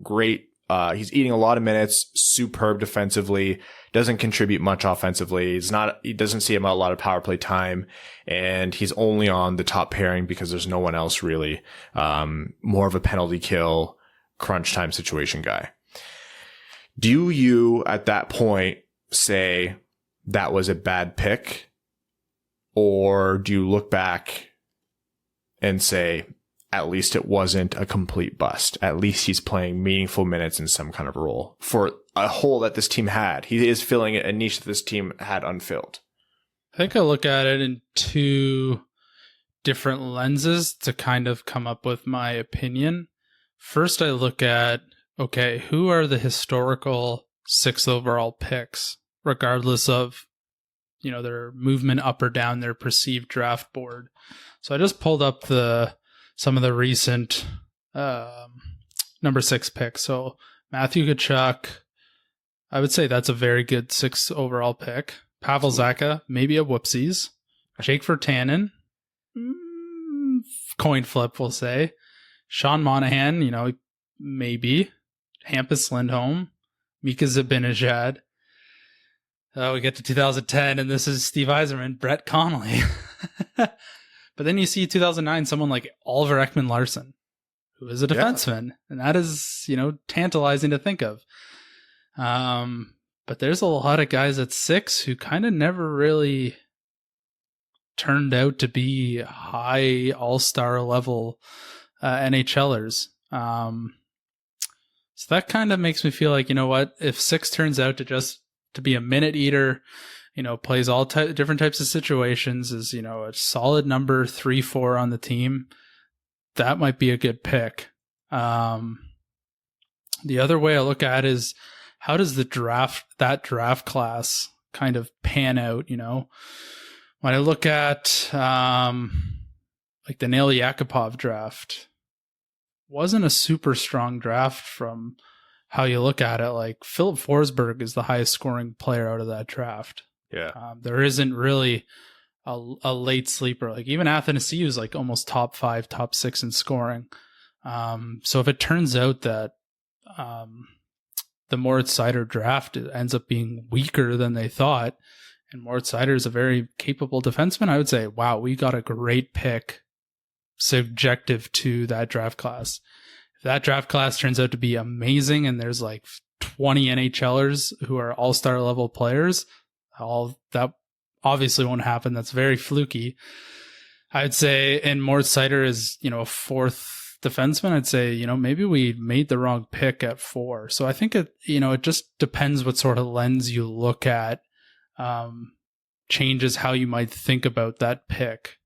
great. He's eating a lot of minutes, superb defensively, doesn't contribute much offensively. He doesn't see a lot of power play time, and he's only on the top pairing because there's no one else really, more of a penalty kill, crunch time situation guy. Do you at that point say that was a bad pick, or do you look back and say, at least it wasn't a complete bust. At least he's playing meaningful minutes in some kind of role for a hole that this team had. He is filling a niche that this team had unfilled. I think I look at it in 2 different lenses to kind of come up with my opinion. First, I look at, okay, who are the historical 6th overall picks, regardless of, their movement up or down their perceived draft board. So I just pulled up some of the recent number 6 picks. So Matthew Tkachuk, I would say that's a very good 6th overall pick. Pavel Zacha, maybe a whoopsies. Jake Virtanen, coin flip, we'll say. Sean Monahan, maybe. Hampus Lindholm, Mika Zibanejad. We get to 2010, and this is Steve Yzerman, Brett Connolly. But then you see 2009, someone like Oliver Ekman-Larsson, who is a defenseman. Yeah. And that is, tantalizing to think of. But there's a lot of guys at 6 who kind of never really turned out to be high all-star level NHLers. So that kind of makes me feel like, if 6 turns out to be a minute eater, plays all different types of situations, is, a solid number 3-4 on the team, that might be a good pick. The other way I look at it is, how does that draft class kind of pan out? When I look at like the Nail Yakupov draft, wasn't a super strong draft from how you look at it. Like Philip Forsberg is the highest scoring player out of that draft. Yeah. There isn't really a late sleeper. Like even Athanasiou is like almost top 5, top 6 in scoring. So if it turns out that the Moritz Seider draft ends up being weaker than they thought, and Moritz Seider is a very capable defenseman, I would say, wow, we got a great pick subjective to that draft class. If that draft class turns out to be amazing and there's like 20 NHLers who are all-star level players, that obviously won't happen. That's very fluky. I'd say, and Moritz Seider is, a 4th defenseman, I'd say, maybe we made the wrong pick at 4. So I think it just depends what sort of lens you look at, changes how you might think about that pick.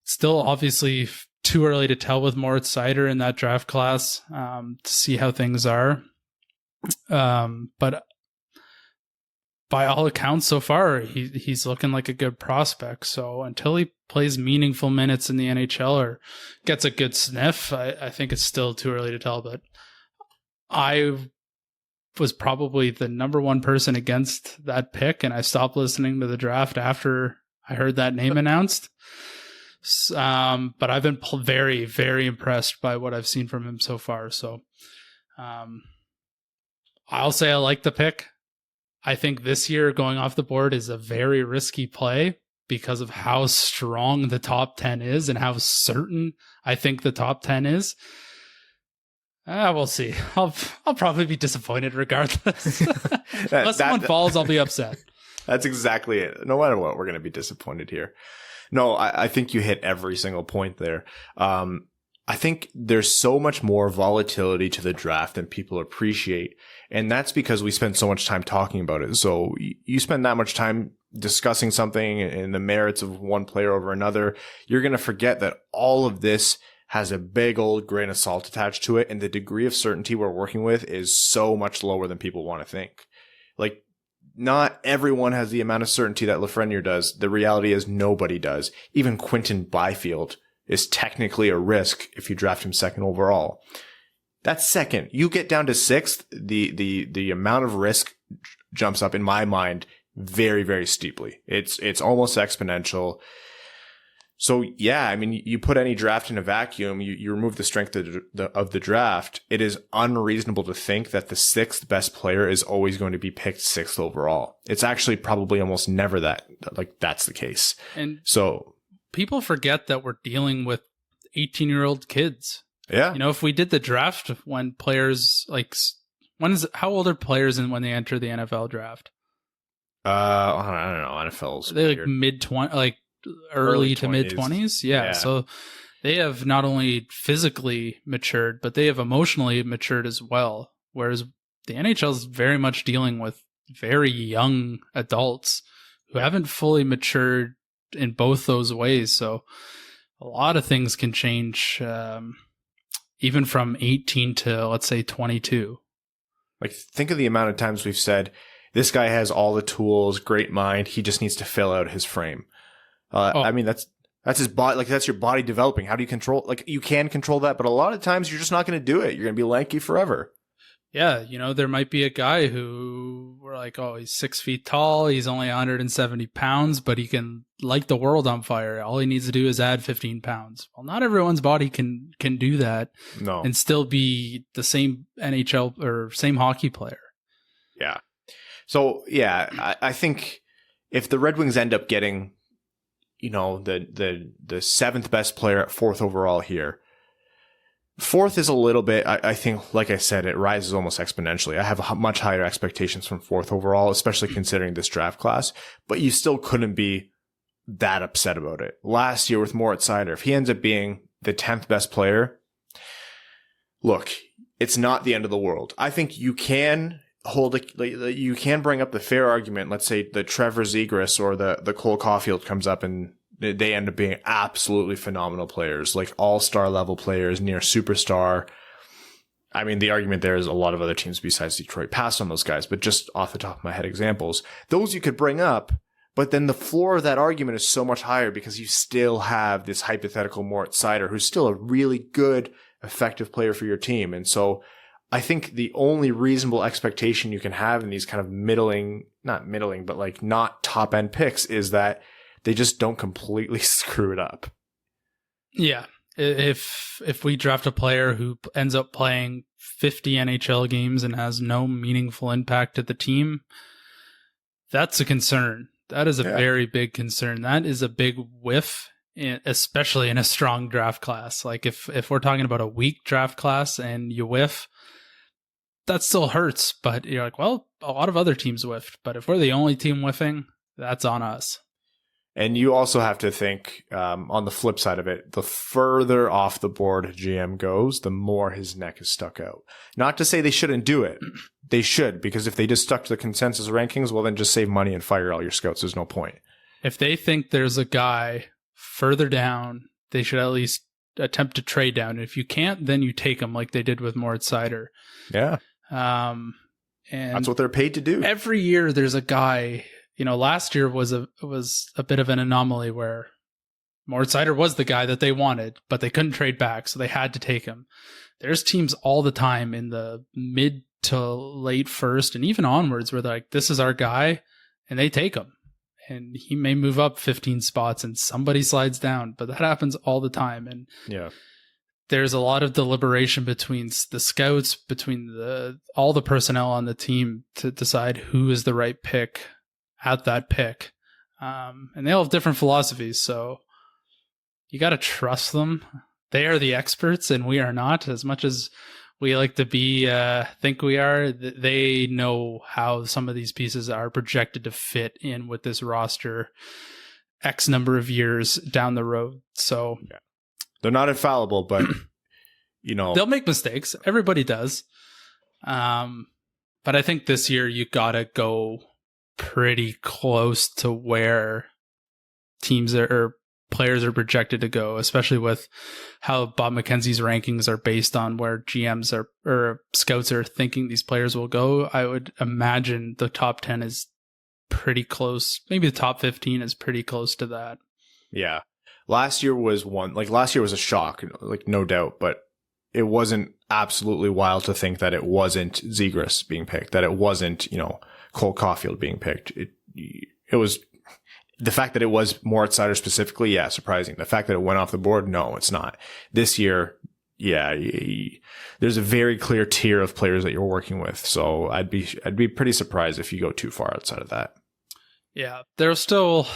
Still obviously too early to tell with Moritz Seider in that draft class, to see how things are. But by all accounts so far, he's looking like a good prospect. So until he plays meaningful minutes in the NHL or gets a good sniff, I think it's still too early to tell. But I was probably the number 1 person against that pick, and I stopped listening to the draft after I heard that name announced. But I've been very, very impressed by what I've seen from him so far. So I'll say I like the pick. I think this year going off the board is a very risky play because of how strong the top 10 is and how certain I think the top 10 is. We'll see. I'll probably be disappointed regardless. Unless someone falls, I'll be upset. That's exactly it. No matter what, we're going to be disappointed here. No, I think you hit every single point there. I think there's so much more volatility to the draft than people appreciate. And that's because we spend so much time talking about it. So you spend that much time discussing something and the merits of one player over another, you're going to forget that all of this has a big old grain of salt attached to it. And the degree of certainty we're working with is so much lower than people want to think. Like, not everyone has the amount of certainty that Lafreniere does. The reality is nobody does. Even Quinton Byfield is technically a risk if you draft him second overall. That's second. You get down to sixth, the amount of risk jumps up in my mind very, very steeply. It's almost exponential. So yeah, I mean, you put any draft in a vacuum, you remove the strength of the draft. It is unreasonable to think that the sixth best player is always going to be picked sixth overall. It's actually probably almost never that's the case. And so people forget that we're dealing with 18-year-old kids. Yeah. You know, if we did the draft when players how old are players when they enter the NFL draft? I don't know. NFL's they like mid-20, like early to mid-20s. Yeah. So they have not only physically matured, but they have emotionally matured as well. Whereas the NHL is very much dealing with very young adults who haven't fully matured in both those ways. So a lot of things can change, even from 18 to, let's say, 22. Like, think of the amount of times we've said, this guy has all the tools, great mind, he just needs to fill out his frame. I mean, that's his body. Like, that's your body developing. How do you control? Like, you can control that, but a lot of times you're just not going to do it. You're going to be lanky forever. Yeah, you know, there might be a guy who we're like, oh, he's 6 feet tall, he's only 170 pounds, but he can light the world on fire. All he needs to do is add 15 pounds. Well, not everyone's body can do that. No, and still be the same NHL or same hockey player. Yeah. So yeah, I think if the Red Wings end up getting, you know, the seventh best player at fourth overall here. Fourth is a little bit, I think, like I said, it rises almost exponentially. I have much higher expectations from fourth overall, especially considering this draft class, but you still couldn't be that upset about it. Last year with Moritz Seider, if he ends up being the 10th best player, look, it's not the end of the world. I think you can you can bring up the fair argument. Let's say the Trevor Zegras or the Cole Caulfield comes up and they end up being absolutely phenomenal players, like all-star level players, near superstar. I mean, the argument there is a lot of other teams besides Detroit passed on those guys, but just off the top of my head examples, those you could bring up, but then the floor of that argument is so much higher because you still have this hypothetical Moritz Seider, who's still a really good, effective player for your team. And so I think the only reasonable expectation you can have in these kind of not middling, but like not top-end picks is that they just don't completely screw it up. Yeah. If we draft a player who ends up playing 50 NHL games and has no meaningful impact to the team, that's a concern. That is a very big concern. That is a big whiff, especially in a strong draft class. Like if we're talking about a weak draft class and you whiff, that still hurts. But you're like, well, a lot of other teams whiffed. But if we're the only team whiffing, that's on us. And you also have to think, on the flip side of it, the further off the board a GM goes, the more his neck is stuck out. Not to say they shouldn't do it. They should, because if they just stuck to the consensus rankings, well, then just save money and fire all your scouts. There's no point. If they think there's a guy further down, they should at least attempt to trade down. If you can't, then you take him like they did with Moritz Seider. Yeah. And that's what they're paid to do. Every year there's a guy. You know, last year was a bit of an anomaly where Moritz Seider was the guy that they wanted, but they couldn't trade back, so they had to take him. There's teams all the time in the mid to late first and even onwards where they're like, this is our guy, and they take him. And he may move up 15 spots and somebody slides down, but that happens all the time. And there's a lot of deliberation between the scouts, between all the personnel on the team to decide who is the right pick at that pick. And they all have different philosophies, so you got to trust them. They are the experts and we are not. As much as we like to think we are, they know how some of these pieces are projected to fit in with this roster X number of years down the road. So yeah. They're not infallible, but they'll make mistakes. Everybody does. But I think this year you gotta go pretty close to where teams or players are projected to go, especially with how Bob McKenzie's rankings are based on where GMs or scouts are thinking these players will go. I would imagine the top 10 is pretty close. Maybe the top 15 is pretty close to that. Yeah. Last year was a shock, no doubt, but it wasn't absolutely wild to think that it wasn't Zegras being picked, that it wasn't, Cole Caulfield being picked. It was the fact that it was Moritz Seider specifically. Yeah. Surprising. The fact that it went off the board. No, it's not. This year. Yeah. There's a very clear tier of players that you're working with. So I'd be pretty surprised if you go too far outside of that. Yeah, there are still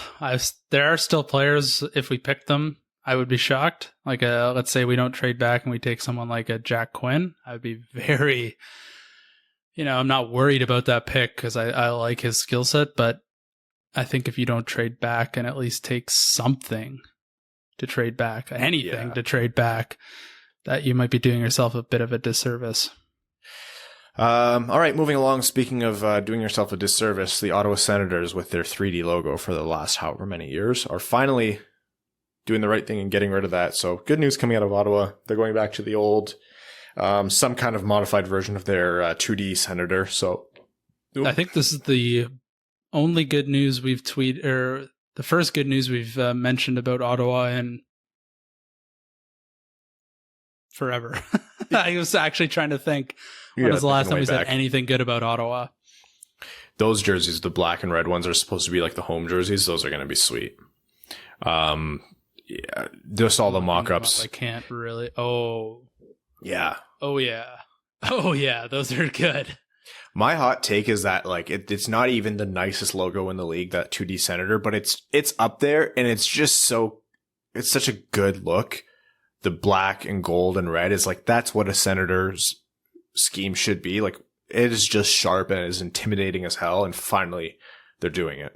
players, if we pick them, I would be shocked. Like, let's say we don't trade back and we take someone like a Jack Quinn. I would be very, I'm not worried about that pick because I like his skill set, but I think if you don't trade back and at least take something to trade back, anything to trade back, that you might be doing yourself a bit of a disservice. All right, moving along. Speaking of doing yourself a disservice, the Ottawa Senators, with their 3D logo for the last however many years, are finally doing the right thing and getting rid of that. So good news coming out of Ottawa. They're going back to the old, some kind of modified version of their 2D Senator. So I think this is the only good news we've tweeted, or the first good news we've mentioned about Ottawa in forever. I was actually trying to think. When was the last time we said anything good about Ottawa? Those jerseys, the black and red ones, are supposed to be like the home jerseys. Those are going to be sweet. Yeah, just all the mock-ups. I can't really. Oh. Yeah. Oh, yeah. Oh, yeah. Those are good. My hot take is that it's not even the nicest logo in the league, that 2D Senator, but it's up there, and it's just it's such a good look. The black and gold and red is that's what a Senator's scheme should be. It is just sharp and it is intimidating as hell, and finally they're doing it.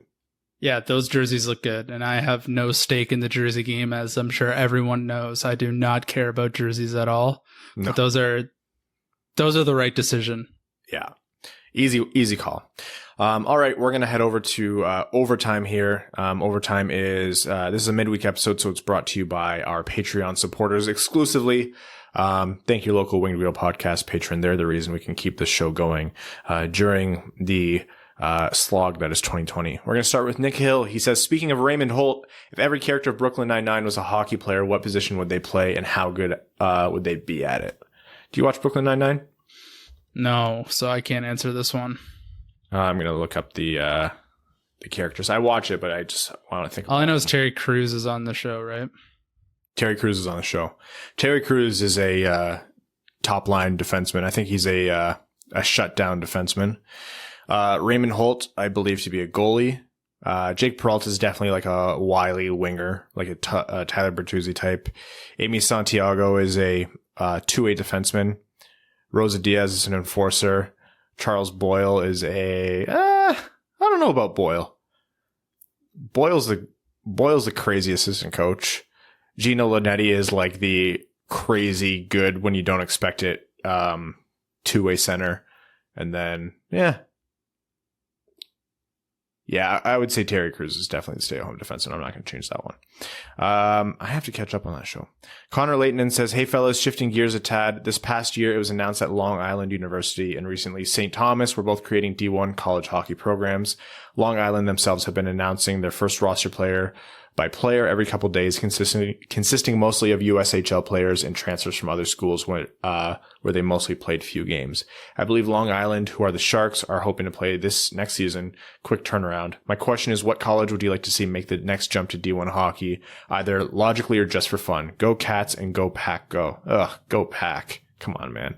Yeah, those jerseys look good, and I have no stake in the jersey game, as I'm sure everyone knows. I do not care about jerseys at all. No. But those are the right decision. Yeah. Easy call. All right, we're going to head over to Overtime here. Overtime is this is a midweek episode, so it's brought to you by our Patreon supporters exclusively. Thank you, local Winged Wheel podcast patron. They're the reason we can keep this show going during the slog that is 2020. We're going to start with Nick Hill. He says, speaking of Raymond Holt, if every character of Brooklyn Nine-Nine was a hockey player, what position would they play and how good would they be at it? Do you watch Brooklyn Nine-Nine? No, so I can't answer this one. I'm going to look up the characters. I watch it, but I just want to think. All I know is Terry Crews is on the show, right? Terry Crews is on the show. Terry Crews is a top line defenseman. I think he's a shutdown defenseman. Raymond Holt, I believe to be a goalie. Jake Peralta is definitely a wily winger, like a Tyler Bertuzzi type. Amy Santiago is a two-way defenseman. Rosa Diaz is an enforcer. Charles Boyle is I don't know about Boyle. Boyle's the crazy assistant coach. Gino Linetti is the crazy good when you don't expect it, two-way center. And then, yeah, I would say Terry Crews is definitely the stay-at-home defenseman. I'm not going to change that one. I have to catch up on that show. Connor Leighton says, hey, fellas, shifting gears a tad. This past year, it was announced that Long Island University and recently St. Thomas were both creating D1 college hockey programs. Long Island themselves have been announcing their first roster player by player every couple days, consisting mostly of USHL players and transfers from other schools where they mostly played few games. I believe Long Island, who are the Sharks, are hoping to play this next season. Quick turnaround. My question is, what college would you like to see make the next jump to D1 hockey, either logically or just for fun? Go Cats and go Pack go. Ugh, go Pack. Come on, man.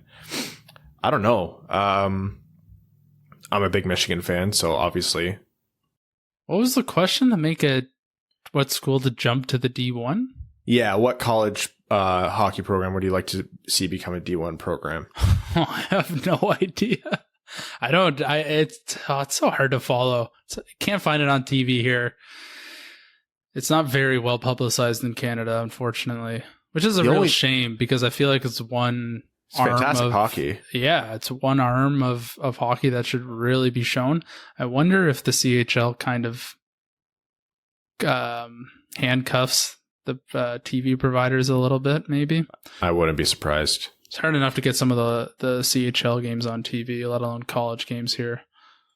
I don't know. I'm a big Michigan fan, so obviously. What was the question? To make what school to jump to the D1? Yeah, what college hockey program would you like to see become a D1 program? I have no idea. It's so hard to follow. Can't find it on TV here. It's not very well publicized in Canada, unfortunately, which is a real shame because I feel like it's one arm fantastic hockey. Yeah, it's one arm of hockey that should really be shown. I wonder if the CHL kind of handcuffs the TV providers a little bit, maybe. I wouldn't be surprised. It's hard enough to get some of the CHL games on TV, let alone college games here.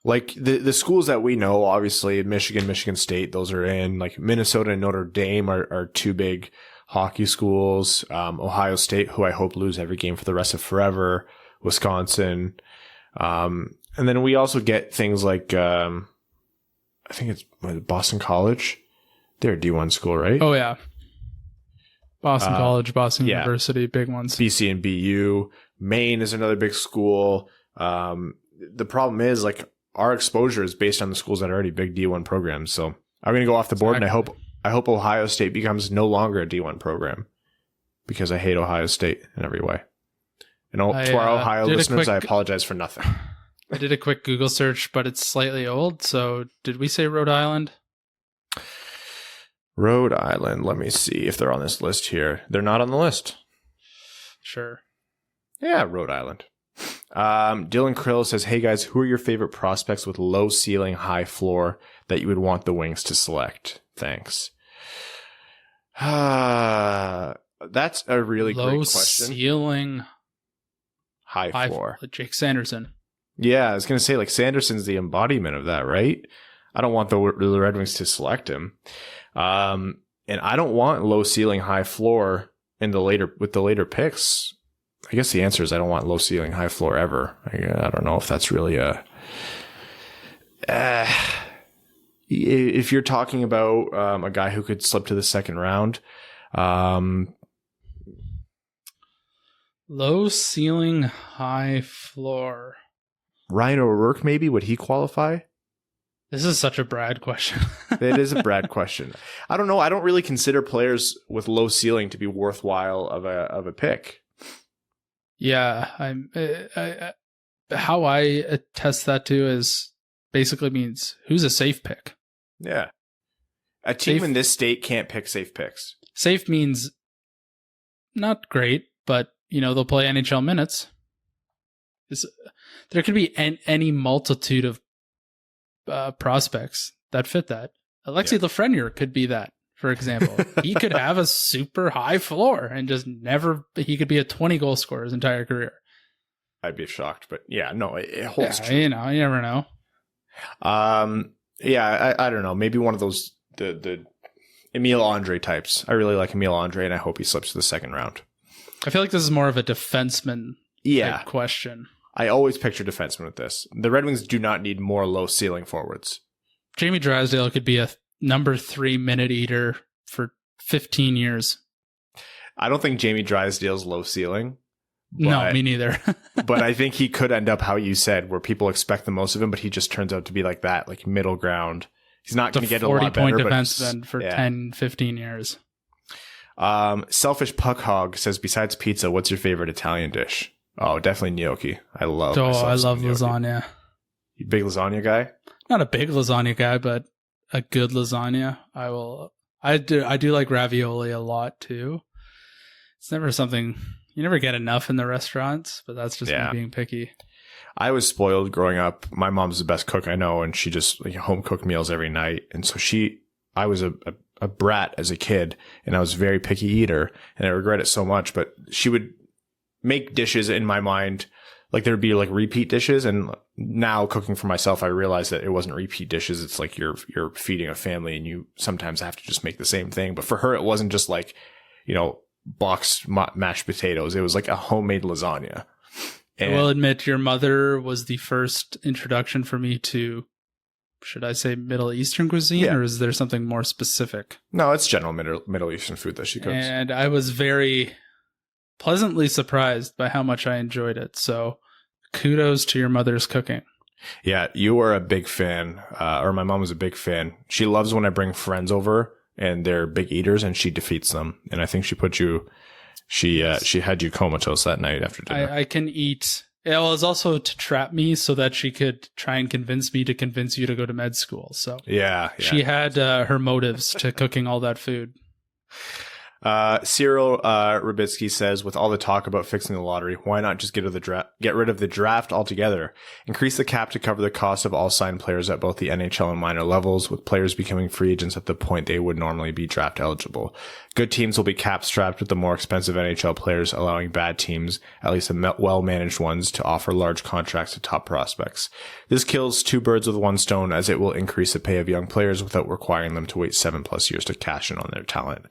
Like the schools that we know, obviously Michigan, Michigan State, those are in. Like Minnesota and Notre Dame are two big hockey schools. Ohio State, who I hope lose every game for the rest of forever. Wisconsin. And then we also get things like, I think it's Boston College. They're a D1 school, right? Oh, yeah. Boston College, Boston University, big ones. BC and BU. Maine is another big school. The problem is, like, our exposure is based on the schools that are already big D1 programs. So I'm going to go off the board, and I hope Ohio State becomes no longer a D1 program because I hate Ohio State in every way. And to our Ohio listeners, I apologize for nothing. I did a quick Google search, but it's slightly old. So did we say Rhode Island? Rhode Island. Let me see if they're on this list here. They're not on the list. Sure. Yeah, Rhode Island. Dylan Krill says, hey guys, who are your favorite prospects with low ceiling, high floor that you would want the Wings to select? Thanks. That's a really great question. Low ceiling, high floor. Jake Sanderson. Yeah, I was going to say, like, Sanderson's the embodiment of that, right? I don't want the Red Wings to select him. And I don't want low ceiling, high floor with the later picks. I guess the answer is I don't want low ceiling, high floor ever. I don't know if that's really if you're talking about a guy who could slip to the second round. Low ceiling, high floor. Ryan O'Rourke, maybe? Would he qualify? This is such a Brad question. It is a Brad question. I don't know. I don't really consider players with low ceiling to be worthwhile of a pick. Yeah, how I attest that to is basically means who's a safe pick. Yeah, a team in this state can't pick safe picks. Safe means not great, but they'll play NHL minutes. There could be any multitude of prospects that fit that. Alexi Lafreniere could be that, for example. He could have a super high floor and just he could be a 20-goal scorer his entire career. I'd be shocked, but yeah, no, it holds true. You never know. Yeah, I don't know. Maybe one of those, the Emile Andre types. I really like Emile Andre, and I hope he slips to the second round. I feel like this is more of a defenseman type question. I always picture defensemen with this. The Red Wings do not need more low ceiling forwards. Jamie Drysdale could be a number 3 minute eater for 15 years. I don't think Jamie Drysdale's low ceiling. No, me neither. But I think he could end up how you said, where people expect the most of him, but he just turns out to be like that, like middle ground. He's not going to get a lot better. 40-point defenseman for 10, 15 years. Selfish Puck Hog says, besides pizza, what's your favorite Italian dish? Oh, definitely gnocchi. I love lasagna. You big lasagna guy? Not a big lasagna guy, but a good lasagna. I do like ravioli a lot too. It's never something you never get enough in the restaurants, but that's just me being picky. I was spoiled growing up. My mom's the best cook I know, and she just home cooked meals every night. And so I was a brat as a kid, and I was a very picky eater, and I regret it so much. But she would make dishes in my mind like there'd be like repeat dishes. And now cooking for myself, I realized that it wasn't repeat dishes. It's like you're feeding a family and you sometimes have to just make the same thing. But for her, it wasn't just like, boxed mashed potatoes. It was like a homemade lasagna. And I will admit your mother was the first introduction for me to, should I say Middle Eastern cuisine, or is there something more specific? No, it's general Middle Eastern food that she cooks. And I was very pleasantly surprised by how much I enjoyed it. So kudos to your mother's cooking. Yeah, you are a big fan, or my mom was a big fan. She loves when I bring friends over and they're big eaters and she defeats them. And I think she put you, she had you comatose that night after dinner. I can eat. It was also to trap me so that she could try and convince me to convince you to go to med school. So yeah. She had her motives to cooking all that food. Cyril Rubitsky says, with all the talk about fixing the lottery, why not just get rid of the draft altogether? Increase the cap to cover the cost of all signed players at both the NHL and minor levels, with players becoming free agents at the point they would normally be draft eligible. Good teams will be cap strapped with the more expensive NHL players, allowing bad teams, at least the well-managed ones, to offer large contracts to top prospects. This kills two birds with one stone, as it will increase the pay of young players without requiring them to wait 7+ years to cash in on their talent.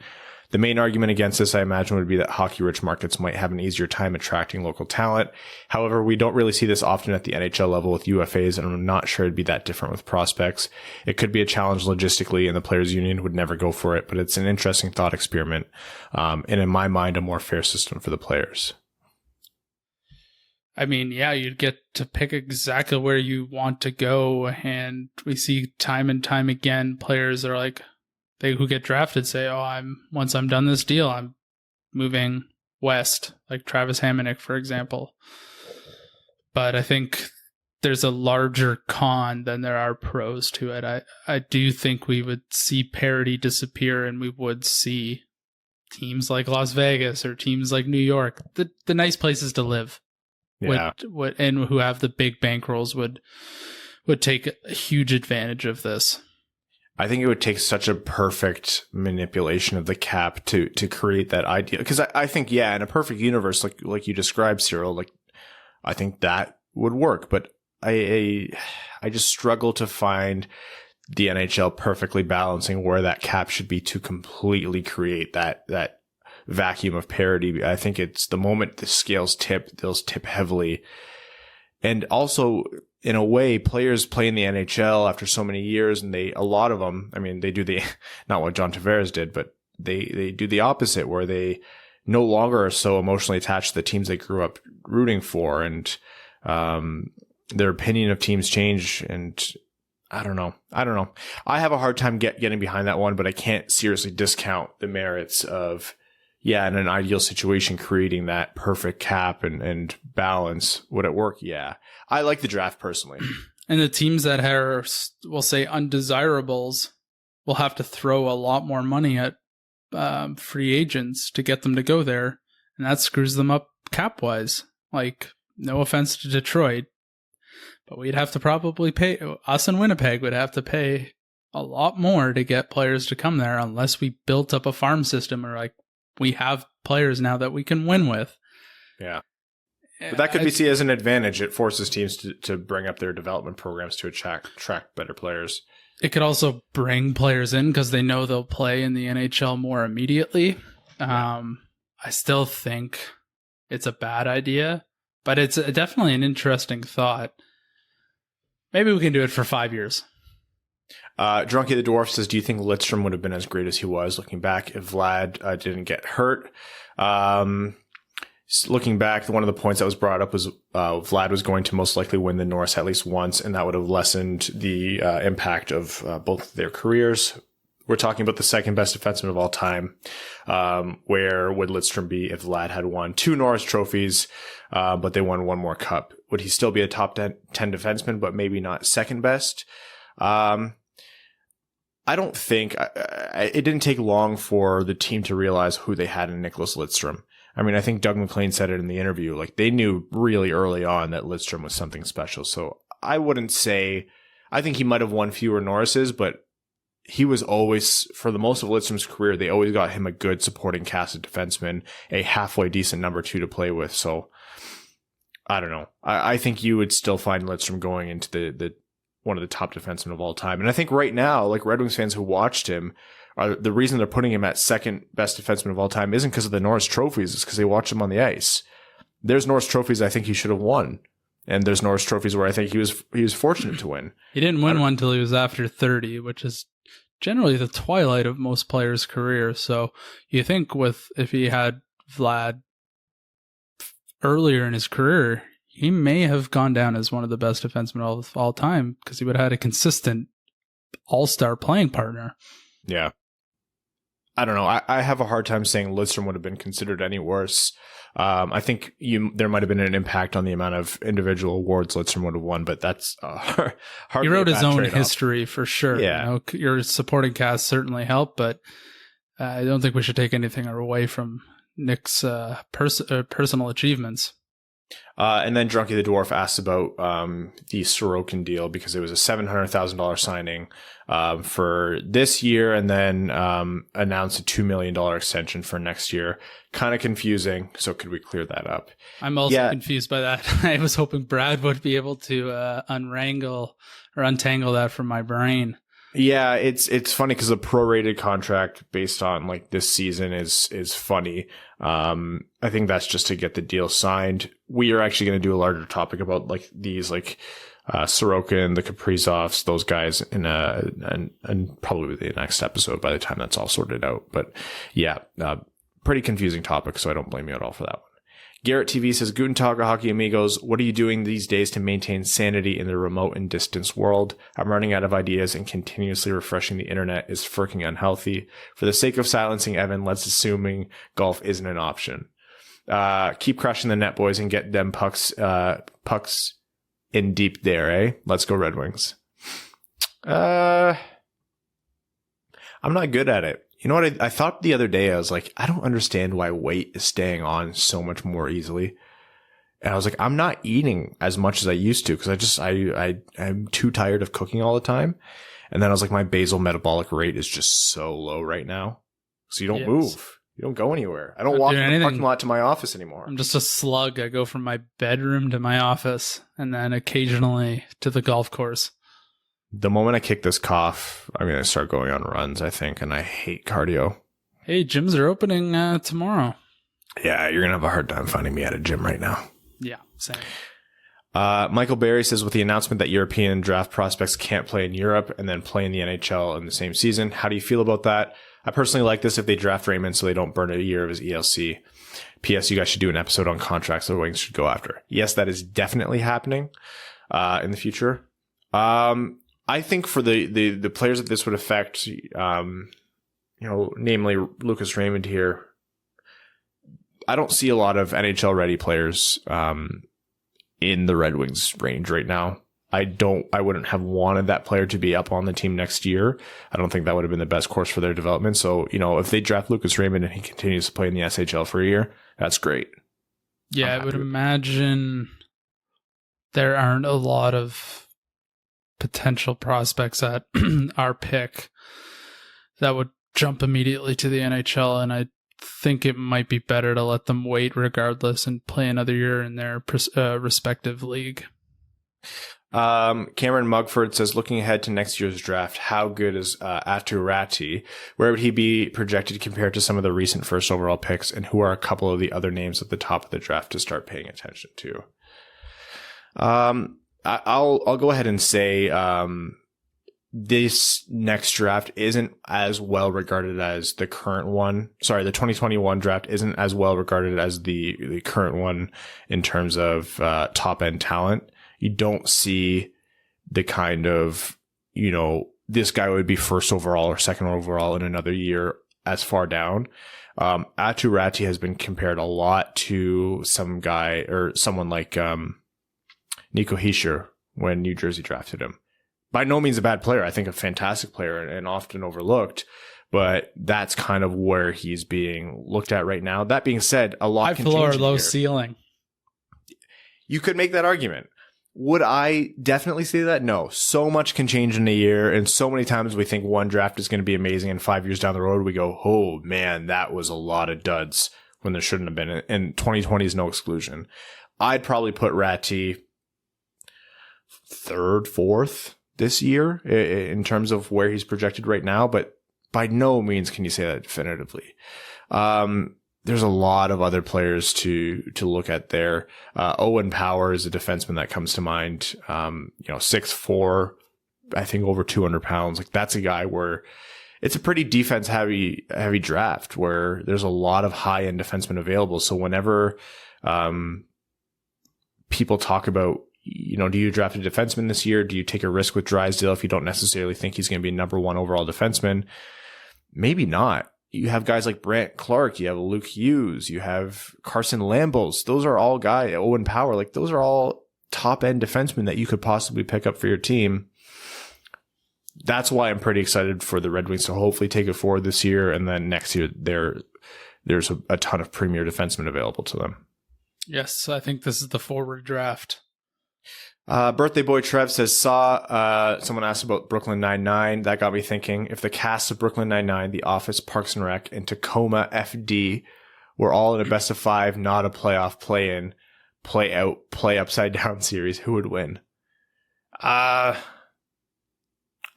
The main argument against this, I imagine, would be that hockey-rich markets might have an easier time attracting local talent. However, we don't really see this often at the NHL level with UFAs, and I'm not sure it'd be that different with prospects. It could be a challenge logistically, and the players' union would never go for it, but it's an interesting thought experiment, and in my mind, a more fair system for the players. I mean, yeah, you'd get to pick exactly where you want to go, and we see time and time again, players are like, who get drafted say, once I'm done this deal, I'm moving west, like Travis Hamonic, for example. But I think there's a larger con than there are pros to it. I do think we would see parity disappear, and we would see teams like Las Vegas or teams like New York, the nice places to live, and who have the big bankrolls would take a huge advantage of this. I think it would take such a perfect manipulation of the cap to create that idea. Because I think, in a perfect universe, like you described, Cyril, like I think that would work. But I just struggle to find the NHL perfectly balancing where that cap should be to completely create that vacuum of parity. I think it's the moment the scales tip, they'll tip heavily. And also, in a way, players play in the NHL after so many years, and a lot of them, I mean, they do not what John Tavares did, but they do the opposite, where they no longer are so emotionally attached to the teams they grew up rooting for, and their opinion of teams change. And I don't know. I have a hard time getting behind that one, but I can't seriously discount the merits of, in an ideal situation, creating that perfect cap and balance. Would it work? Yeah. I like the draft personally. And the teams that are, we'll say, undesirables will have to throw a lot more money at free agents to get them to go there. And that screws them up cap-wise. Like, no offense to Detroit, but we'd have to probably pay, us in Winnipeg would have to pay a lot more to get players to come there, unless we built up a farm system, or like, we have players now that we can win with. Yeah. But that could be seen as an advantage. It forces teams to bring up their development programs to attract better players. It could also bring players in because they know they'll play in the NHL more immediately. I still think it's a bad idea, but it's definitely an interesting thought. Maybe we can do it for 5 years. Drunky the Dwarf says, do you think Lidstrom would have been as great as he was looking back if Vlad didn't get hurt? Looking back, one of the points that was brought up was Vlad was going to most likely win the Norris at least once, and that would have lessened the impact of both their careers. We're talking about the second best defenseman of all time. Where would Lidstrom be if Vlad had won 2 Norris trophies, but they won 1 more cup? Would he still be a top 10 defenseman, but maybe not second best? I don't think it didn't take long for the team to realize who they had in Nicholas Lidstrom. I mean, I think Doug McLean said it in the interview. Like, they knew really early on that Lidstrom was something special. So I wouldn't say, I think he might have won fewer Norrises, but he was always, for the most of Lidstrom's career, they always got him a good supporting cast of defensemen, a halfway decent number 2 to play with. So I don't know. I think you would still find Lidstrom going into the one of the top defensemen of all time. And I think right now, like Red Wings fans who watched him, the reason they're putting him at second best defenseman of all time isn't because of the Norris trophies. It's because they watched him on the ice. There's Norris trophies I think he should have won. And there's Norris trophies where I think he was fortunate to win. He didn't win one till he was after 30, which is generally the twilight of most players' careers. So you think if he had Vlad earlier in his career, he may have gone down as one of the best defensemen of all time because he would have had a consistent all-star playing partner. Yeah. I don't know. I have a hard time saying Lidstrom would have been considered any worse. I think there might have been an impact on the amount of individual awards Lidstrom would have won, but that's hard. He wrote his own history for sure. Yeah. Your supporting cast certainly helped, but I don't think we should take anything away from Nick's personal achievements. And then Drunky the Dwarf asked about the Sorokin deal because it was a $700,000 signing for this year, and then announced a $2 million extension for next year. Kind of confusing. So could we clear that up? I'm also confused by that. I was hoping Brad would be able to untangle that from my brain. Yeah, it's funny because a prorated contract based on like this season is funny. I think that's just to get the deal signed. We are actually going to do a larger topic about like these like Sorokin, the Kaprizovs, those guys in and probably the next episode by the time that's all sorted out. But yeah, pretty confusing topic, so I don't blame you at all for that one. Garrett TV says, Guten Tag, hockey amigos. What are you doing these days to maintain sanity in the remote and distance world? I'm running out of ideas and continuously refreshing the internet is freaking unhealthy. For the sake of silencing Evan, let's assuming golf isn't an option. Keep crushing the net, boys, and get them pucks in deep there, eh? Let's go Red Wings. I'm not good at it. You know what I thought the other day? I was like, I don't understand why weight is staying on so much more easily. And I was like, I'm not eating as much as I used to because I'm too tired of cooking all the time. And then I was like, my basal metabolic rate is just so low right now. So you don't move. You don't go anywhere. I don't walk from the parking lot to my office anymore. I'm just a slug. I go from my bedroom to my office and then occasionally to the golf course. The moment I kick this cough, I'm going to start going on runs, I think, and I hate cardio. Hey, gyms are opening tomorrow. Yeah, you're going to have a hard time finding me at a gym right now. Yeah, same. Michael Barry says, with the announcement that European draft prospects can't play in Europe and then play in the NHL in the same season, how do you feel about that? I personally like this if they draft Raymond so they don't burn a year of his ELC. P.S. You guys should do an episode on contracts the Wings should go after. Yes, that is definitely happening in the future. I think for the players that this would affect, namely Lucas Raymond here, I don't see a lot of NHL ready players in the Red Wings range right now. I wouldn't have wanted that player to be up on the team next year. I don't think that would have been the best course for their development. So, if they draft Lucas Raymond and he continues to play in the SHL for a year, that's great. Yeah, I would imagine there aren't a lot of potential prospects at our pick that would jump immediately to the NHL, and I think it might be better to let them wait regardless and play another year in their respective league. Cameron Mugford says, looking ahead to next year's draft, how good is Aturati? Where would he be projected compared to some of the recent first overall picks, and who are a couple of the other names at the top of the draft to start paying attention to? I'll go ahead and say this next draft isn't as well regarded as the current one. Sorry, the 2021 draft isn't as well regarded as the current one in terms of top end talent. You don't see the kind of, this guy would be first overall or second overall in another year as far down. Aturati has been compared a lot to someone like Nico Hischier when New Jersey drafted him. By no means a bad player. I think a fantastic player and often overlooked, but that's kind of where he's being looked at right now. That being said, a lot can change. High floor, low ceiling. You could make that argument. Would I definitely say that? No. So much can change in a year, and so many times we think one draft is going to be amazing, and 5 years down the road we go, oh man, that was a lot of duds when there shouldn't have been, and 2020 is no exclusion. I'd probably put Ratty third, fourth this year in terms of where he's projected right now, but by no means can you say that definitively. There's a lot of other players to look at there. Owen Power is a defenseman that comes to mind. 6'4", I think over 200 pounds. Like, that's a guy where it's a pretty defense heavy draft where there's a lot of high end defensemen available. So whenever, people talk about, do you draft a defenseman this year? Do you take a risk with Drysdale if you don't necessarily think he's going to be number one overall defenseman? Maybe not. You have guys like Brant Clark, you have Luke Hughes, you have Carson Lambos. Those are all guys, Owen Power, like those are all top end defensemen that you could possibly pick up for your team. That's why I'm pretty excited for the Red Wings to hopefully take it forward this year. And then next year, there's a ton of premier defensemen available to them. Yes, I think this is the forward draft. Birthday Boy Trev says, someone asked about Brooklyn Nine-Nine. That got me thinking. If the cast of Brooklyn Nine-Nine, The Office, Parks and Rec, and Tacoma FD were all in a best of 5, not a playoff play-in, play-out, play upside-down series, who would win? I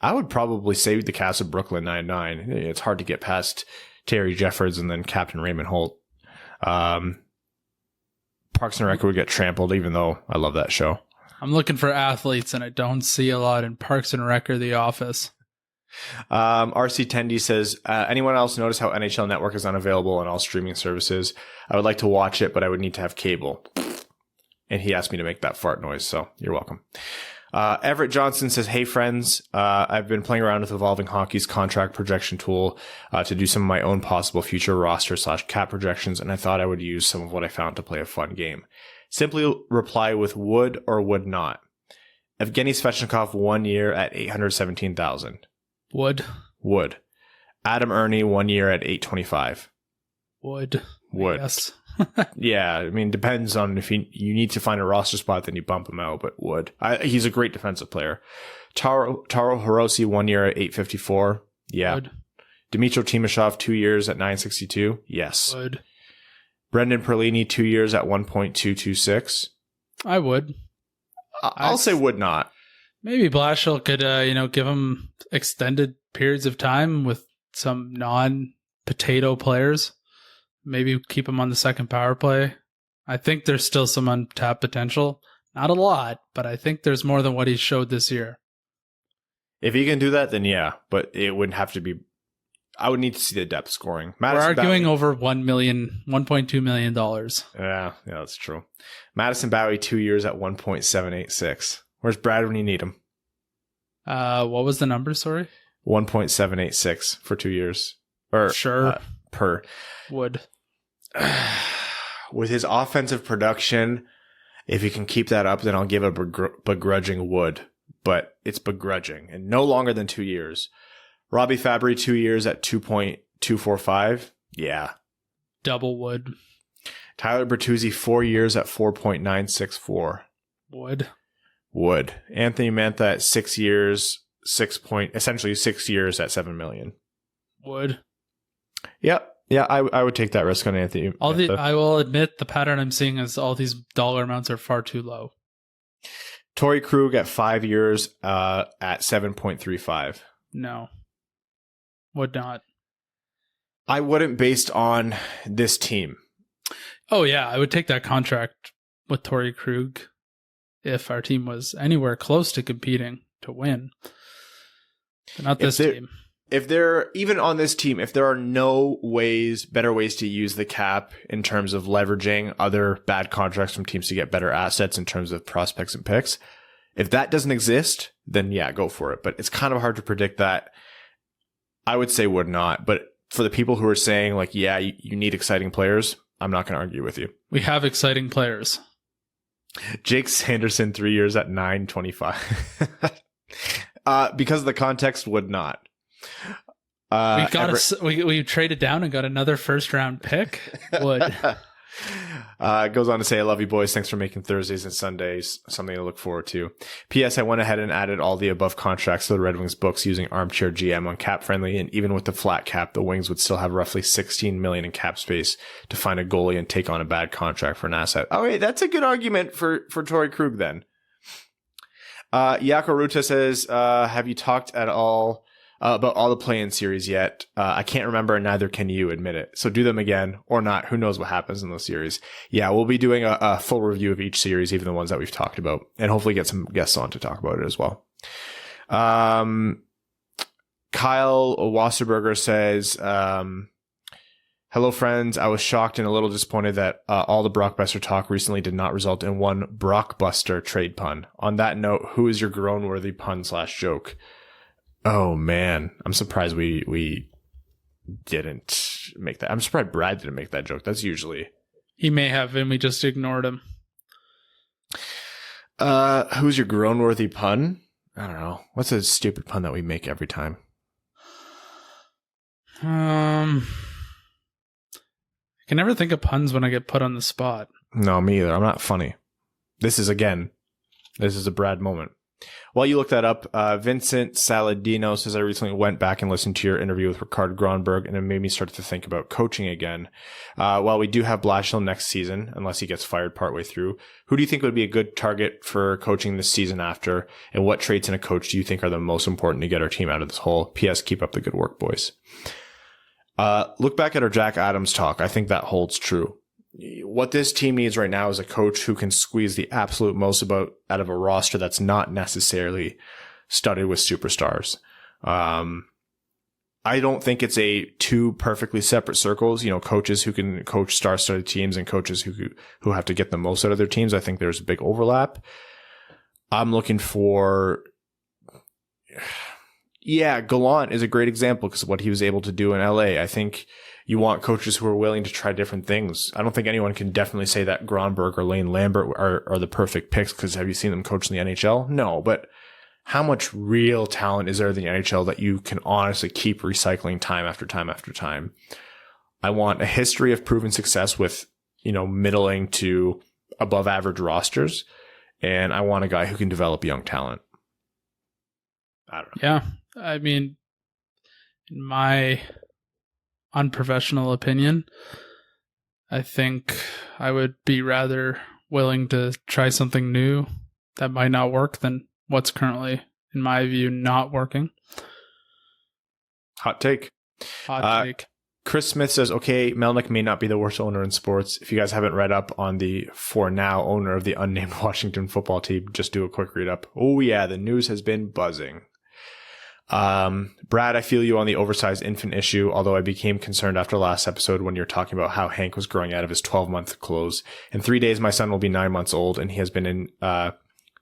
would probably say the cast of Brooklyn Nine-Nine. It's hard to get past Terry Jeffords and then Captain Raymond Holt. Parks and Rec would get trampled, even though I love that show. I'm looking for athletes, and I don't see a lot in Parks and Rec or The Office. RC Tendy says, anyone else notice how NHL Network is unavailable on all streaming services? I would like to watch it, but I would need to have cable. And he asked me to make that fart noise, so you're welcome. Everett Johnson says, hey friends, I've been playing around with Evolving Hockey's contract projection tool to do some of my own possible future roster / cap projections, and I thought I would use some of what I found to play a fun game. Simply reply with would or would not. Evgeny Svechnikov 1 year at $817,000. Would. Adam Ernie 1 year at $825,000. Would. Yes. Yeah, I mean, depends on if you need to find a roster spot, then you bump him out, but would. He's a great defensive player. Taro Hirose 1 year at $854,000. Yeah. Would. Dmytro Timashov 2 years at $962,000. Yes. Would. Brendan Perlini 2 years at $1.226. I would. I'll say would not. Maybe Blashill could, give him extended periods of time with some non-potato players. Maybe keep him on the second power play. I think there's still some untapped potential. Not a lot, but I think there's more than what he showed this year. If he can do that, then yeah. But it wouldn't have to be. I would need to see the depth scoring. We're arguing over $1.2 million. Yeah, that's true. Madison Bowie 2 years at $1.786. Where's Brad when you need him? What was the number? Sorry, 1.786 for 2 years. Or sure, per would. With his offensive production, if he can keep that up, then I'll give a begrudging would. But it's begrudging and no longer than 2 years. Robbie Fabry 2 years at $2.245. Yeah. Double would. Tyler Bertuzzi 4 years at $4.964. Would. Anthony Mantha at 6 years, essentially 6 years at $7 million. Would. Yep. Yeah, I would take that risk on Anthony. I will admit the pattern I'm seeing is all these dollar amounts are far too low. Torrey Krug at 5 years at $7.35. No. Would not. I wouldn't based on this team. Oh, yeah. I would take that contract with Torrey Krug if our team was anywhere close to competing to win. But not this team. If there, even on this team, if there are better ways to use the cap in terms of leveraging other bad contracts from teams to get better assets in terms of prospects and picks, if that doesn't exist, then yeah, go for it. But it's kind of hard to predict that. I would say would not. But for the people who are saying like, yeah, you need exciting players, I'm not going to argue with you. We have exciting players. Jake Sanderson 3 years at $925. Because of the context, would not. We traded down and got another first round pick. Would. Goes on to say, I love you boys. Thanks for making Thursdays and Sundays something to look forward to. P.S. I went ahead and added all the above contracts to the Red Wings books using Armchair GM on cap friendly. And even with the flat cap, the Wings would still have roughly $16 million in cap space to find a goalie and take on a bad contract for an asset. Oh, wait, that's a good argument for Torrey Krug then. Yako Ruta says, have you talked at all about all the play-in series yet? I can't remember, and neither can you, admit it. So do them again, or not. Who knows what happens in those series. Yeah, we'll be doing a full review of each series, even the ones that we've talked about, and hopefully get some guests on to talk about it as well. Kyle Wasserberger says, hello, friends. I was shocked and a little disappointed that all the Brockbuster talk recently did not result in one Brockbuster trade pun. On that note, who is your groan-worthy pun/joke? Oh, man. I'm surprised we didn't make that. I'm surprised Brad didn't make that joke. That's usually... He may have, and we just ignored him. Who's your groan-worthy pun? I don't know. What's a stupid pun that we make every time? I can never think of puns when I get put on the spot. No, me either. I'm not funny. This is a Brad moment. While you look that up, Vincent Saladino says, I recently went back and listened to your interview with Ricard Gronberg, and it made me start to think about coaching again. While we do have Blashill next season, unless he gets fired partway through, who do you think would be a good target for coaching this season after? And what traits in a coach do you think are the most important to get our team out of this hole? P.S. Keep up the good work, boys. Look back at our Jack Adams talk. I think that holds true. What this team needs right now is a coach who can squeeze the absolute most out of a roster that's not necessarily studded with superstars. I don't think it's two perfectly separate circles, coaches who can coach star-studded teams and coaches who have to get the most out of their teams. I think there's a big overlap. I'm looking for... Yeah, Gallant is a great example because of what he was able to do in LA. I think you want coaches who are willing to try different things. I don't think anyone can definitely say that Gronberg or Lane Lambert are the perfect picks because have you seen them coach in the NHL? No, but how much real talent is there in the NHL that you can honestly keep recycling time after time after time? I want a history of proven success with, middling to above average rosters. And I want a guy who can develop young talent. I don't know. Yeah. I mean, in my unprofessional opinion, I think I would be rather willing to try something new that might not work than what's currently, in my view, not working. Hot take. Hot take. Chris Smith says, okay, Melnick may not be the worst owner in sports. If you guys haven't read up on the, for now, owner of the unnamed Washington football team, just do a quick read up. Oh yeah, the news has been buzzing. Brad, I feel you on the oversized infant issue, although I became concerned after last episode when you were talking about how Hank was growing out of his 12-month clothes. In 3 days, my son will be 9 months old, and he has been in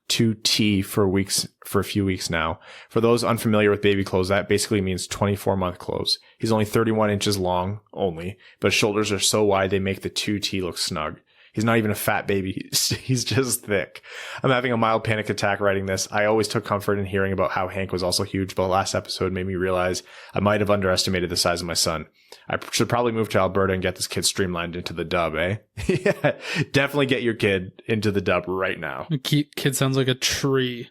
2T for a few weeks now. For those unfamiliar with baby clothes, that basically means 24-month clothes. He's only 31 inches long, but his shoulders are so wide they make the 2T look snug. He's not even a fat baby. He's just thick. I'm having a mild panic attack writing this. I always took comfort in hearing about how Hank was also huge, but the last episode made me realize I might have underestimated the size of my son. I should probably move to Alberta and get this kid streamlined into the dub, eh? Yeah, definitely get your kid into the dub right now. Kid sounds like a tree.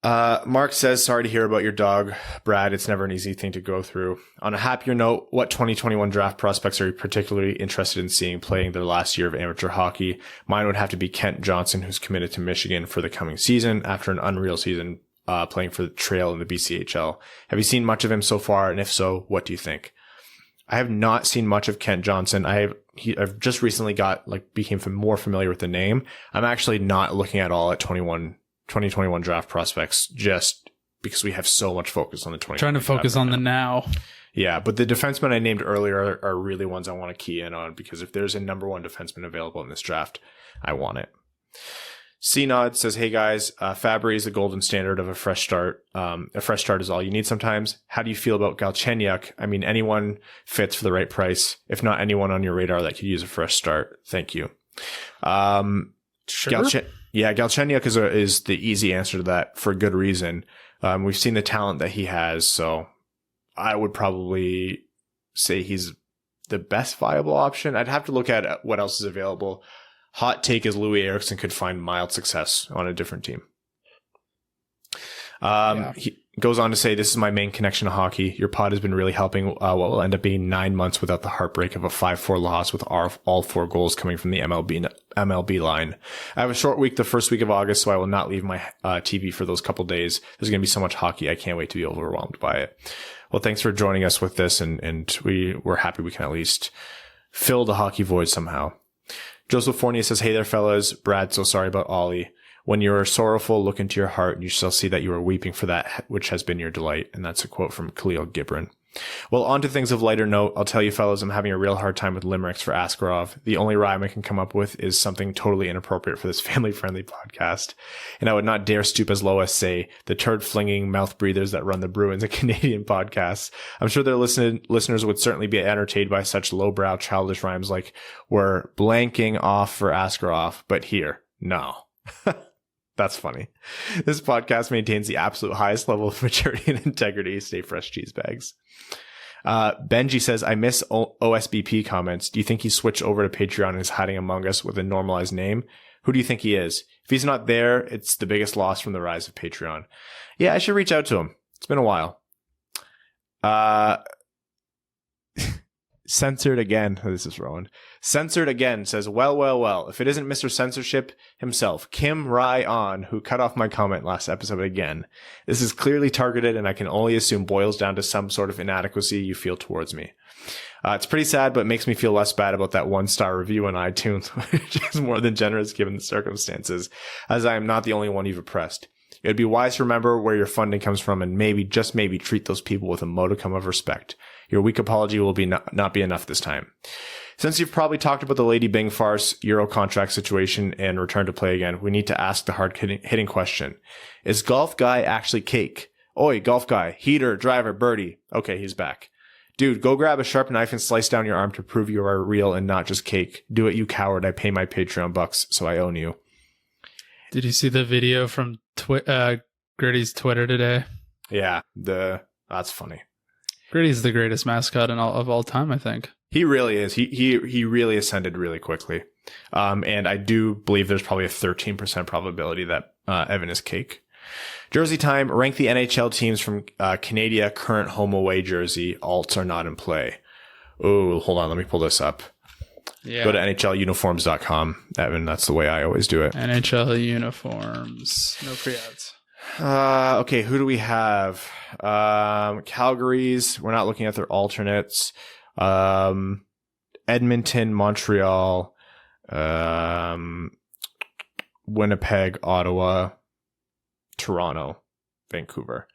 Mark says, sorry to hear about your dog, Brad. It's never an easy thing to go through. On a happier note, what 2021 draft prospects are you particularly interested in seeing playing their last year of amateur hockey? Mine would have to be Kent Johnson, who's committed to Michigan for the coming season after an unreal season playing for the Trail in the BCHL. Have you seen much of him so far? And if so, what do you think? I have not seen much of Kent Johnson. I've just recently became more familiar with the name. I'm actually not looking at all at 2021 draft prospects just because we have so much focus on the 2020. Trying to focus on the now. Yeah, but the defensemen I named earlier are really ones I want to key in on because if there's a number one defenseman available in this draft, I want it. C-Nod says, hey guys, Fabry is the golden standard of a fresh start. A fresh start is all you need sometimes. How do you feel about Galchenyuk? I mean, anyone fits for the right price. If not anyone on your radar that could use a fresh start. Thank you. Sure. Yeah, Galchenyuk is the easy answer to that for good reason. We've seen the talent that he has, so I would probably say he's the best viable option. I'd have to look at what else is available. Hot take is Louis Eriksson could find mild success on a different team. He goes on to say, this is my main connection to hockey. Your pod has been really helping what will end up being 9 months without the heartbreak of a 5-4 loss with all 4 goals coming from the MLB line. I have a short week the first week of August, so I will not leave my TV for those couple days. There's going to be so much hockey. I can't wait to be overwhelmed by it. Well, thanks for joining us with this, and we're happy we can at least fill the hockey void somehow. Joseph Fournier says, hey there, fellas. Brad, so sorry about Ollie. When you are sorrowful, look into your heart, and you shall see that you are weeping for that which has been your delight. And that's a quote from Khalil Gibran. Well, on to things of lighter note. I'll tell you, fellas, I'm having a real hard time with limericks for Askarov. The only rhyme I can come up with is something totally inappropriate for this family-friendly podcast. And I would not dare stoop as low as, say, the turd-flinging mouth breathers that run the Bruins, a Canadian podcast. I'm sure their listeners would certainly be entertained by such lowbrow, childish rhymes like, we're blanking off for Askarov, but here, no. That's funny. This podcast maintains the absolute highest level of maturity and integrity. Stay fresh, cheese bags. Benji says, I miss OSBP comments. Do you think he switched over to Patreon and is hiding among us with a normalized name? Who do you think he is? If he's not there, it's the biggest loss from the rise of Patreon. Yeah, I should reach out to him. It's been a while. Censored again. Oh, this is Rowan. Censored again says, well. If it isn't Mr. Censorship himself, Kim Rai-on, who cut off my comment last episode again. This is clearly targeted, and I can only assume boils down to some sort of inadequacy you feel towards me. It's pretty sad, but makes me feel less bad about that 1-star review on iTunes, which is more than generous given the circumstances, as I am not the only one you've oppressed. It would be wise to remember where your funding comes from and maybe, just maybe, treat those people with a modicum of respect. Your weak apology will be not be enough this time. Since you've probably talked about the Lady Bing farce, Euro contract situation, and return to play again, we need to ask the hard-hitting question. Is Golf Guy actually cake? Oi, Golf Guy. Heater, driver, birdie. Okay, he's back. Dude, go grab a sharp knife and slice down your arm to prove you are real and not just cake. Do it, you coward. I pay my Patreon bucks, so I own you. Did you see the video from Gritty's Twitter today? Yeah, that's funny. Gritty's the greatest mascot of all time, I think. He really is. He really ascended really quickly. And I do believe there's probably a 13% probability that Evan is cake. Jersey time. Rank the NHL teams from Canada current home away jersey. Alts are not in play. Oh, hold on. Let me pull this up. Yeah. Go to NHLUniforms.com. Evan, that's the way I always do it. NHL Uniforms. No free ads. Okay, who do we have? Calgary's. We're not looking at their alternates. Edmonton, Montreal, Winnipeg, Ottawa, Toronto, Vancouver.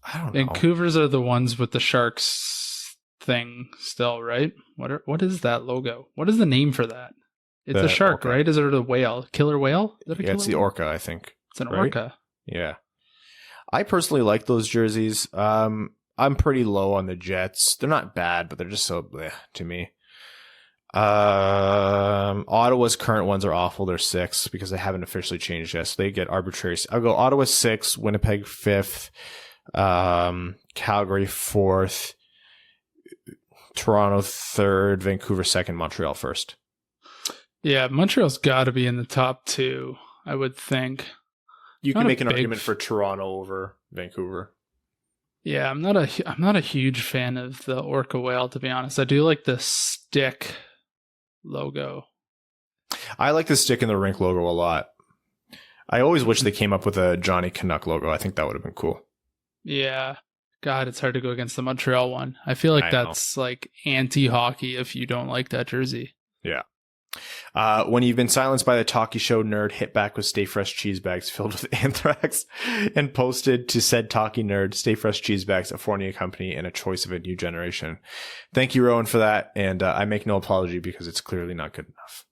I don't know. Vancouver's are the ones with the Sharks thing still, right? What is that logo? What is the name for that? It's a shark, orca. Right? Is it a whale? Killer whale? It's the orca, I think. It's an orca. Yeah. I personally like those jerseys. I'm pretty low on the Jets. They're not bad, but they're just so bleh to me. Ottawa's current ones are awful. They're 6 because they haven't officially changed yet. So they get arbitrary. I'll go Ottawa 6, Winnipeg 5th, Calgary 4th, Toronto 3rd, Vancouver 2nd, Montreal 1st. Yeah, Montreal's got to be in the top 2, I would think. You can make an argument for Toronto over Vancouver. Yeah, I'm not a huge fan of the orca whale, to be honest. I do like the stick logo. I like the stick and the rink logo a lot. I always wish they came up with a Johnny Canuck logo. I think that would have been cool. Yeah. God, it's hard to go against the Montreal one. I feel like that's like anti-hockey if you don't like that jersey. Yeah. When you've been silenced by the talkie show nerd, hit back with Stay Fresh cheese bags filled with anthrax and posted to said talkie nerd, Stay Fresh cheese bags, a Fournier company and a choice of a new generation. Thank you, Rowan, for that. And I make no apology because it's clearly not good enough.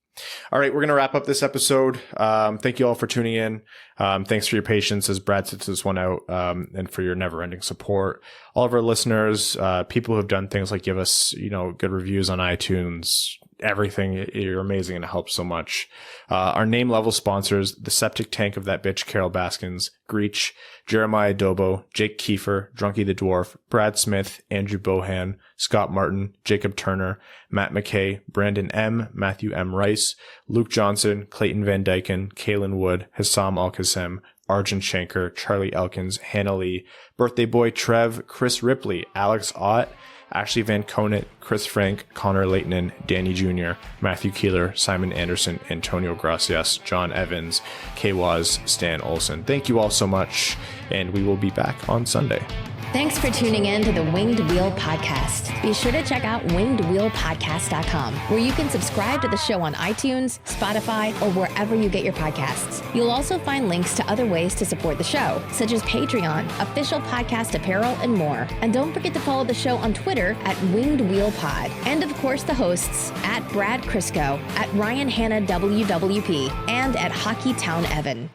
All right, we're going to wrap up this episode. Thank you all for tuning in. Thanks for your patience as Brad sits this one out, and for your never-ending support. All of our listeners, people who have done things like give us, good reviews on iTunes, everything. You're amazing and it helps so much. Our name level sponsors, the septic tank of that bitch, Carol Baskins, Greach, Jeremiah Dobo, Jake Kiefer, Drunky the Dwarf, Brad Smith, Andrew Bohan, Scott Martin, Jacob Turner, Matt McKay, Brandon M., Matthew M. Rice, Luke Johnson, Clayton Van Dyken, Kalen Wood, Hassam Al-Qassem, Arjun Shankar, Charlie Elkins, Hannah Lee, Birthday Boy Trev, Chris Ripley, Alex Ott, Ashley Van Conant, Chris Frank, Connor Leighton, Danny Jr., Matthew Keeler, Simon Anderson, Antonio Gracias, John Evans, K. Waz, Stan Olson. Thank you all so much, and we will be back on Sunday. Thanks for tuning in to the Winged Wheel Podcast. Be sure to check out wingedwheelpodcast.com, where you can subscribe to the show on iTunes, Spotify, or wherever you get your podcasts. You'll also find links to other ways to support the show, such as Patreon, official podcast apparel, and more. And don't forget to follow the show on Twitter at Winged Wheel Pod. And of course, the hosts at Brad Crisco, at Ryan Hanna WWP, and at Hockey Town Evan.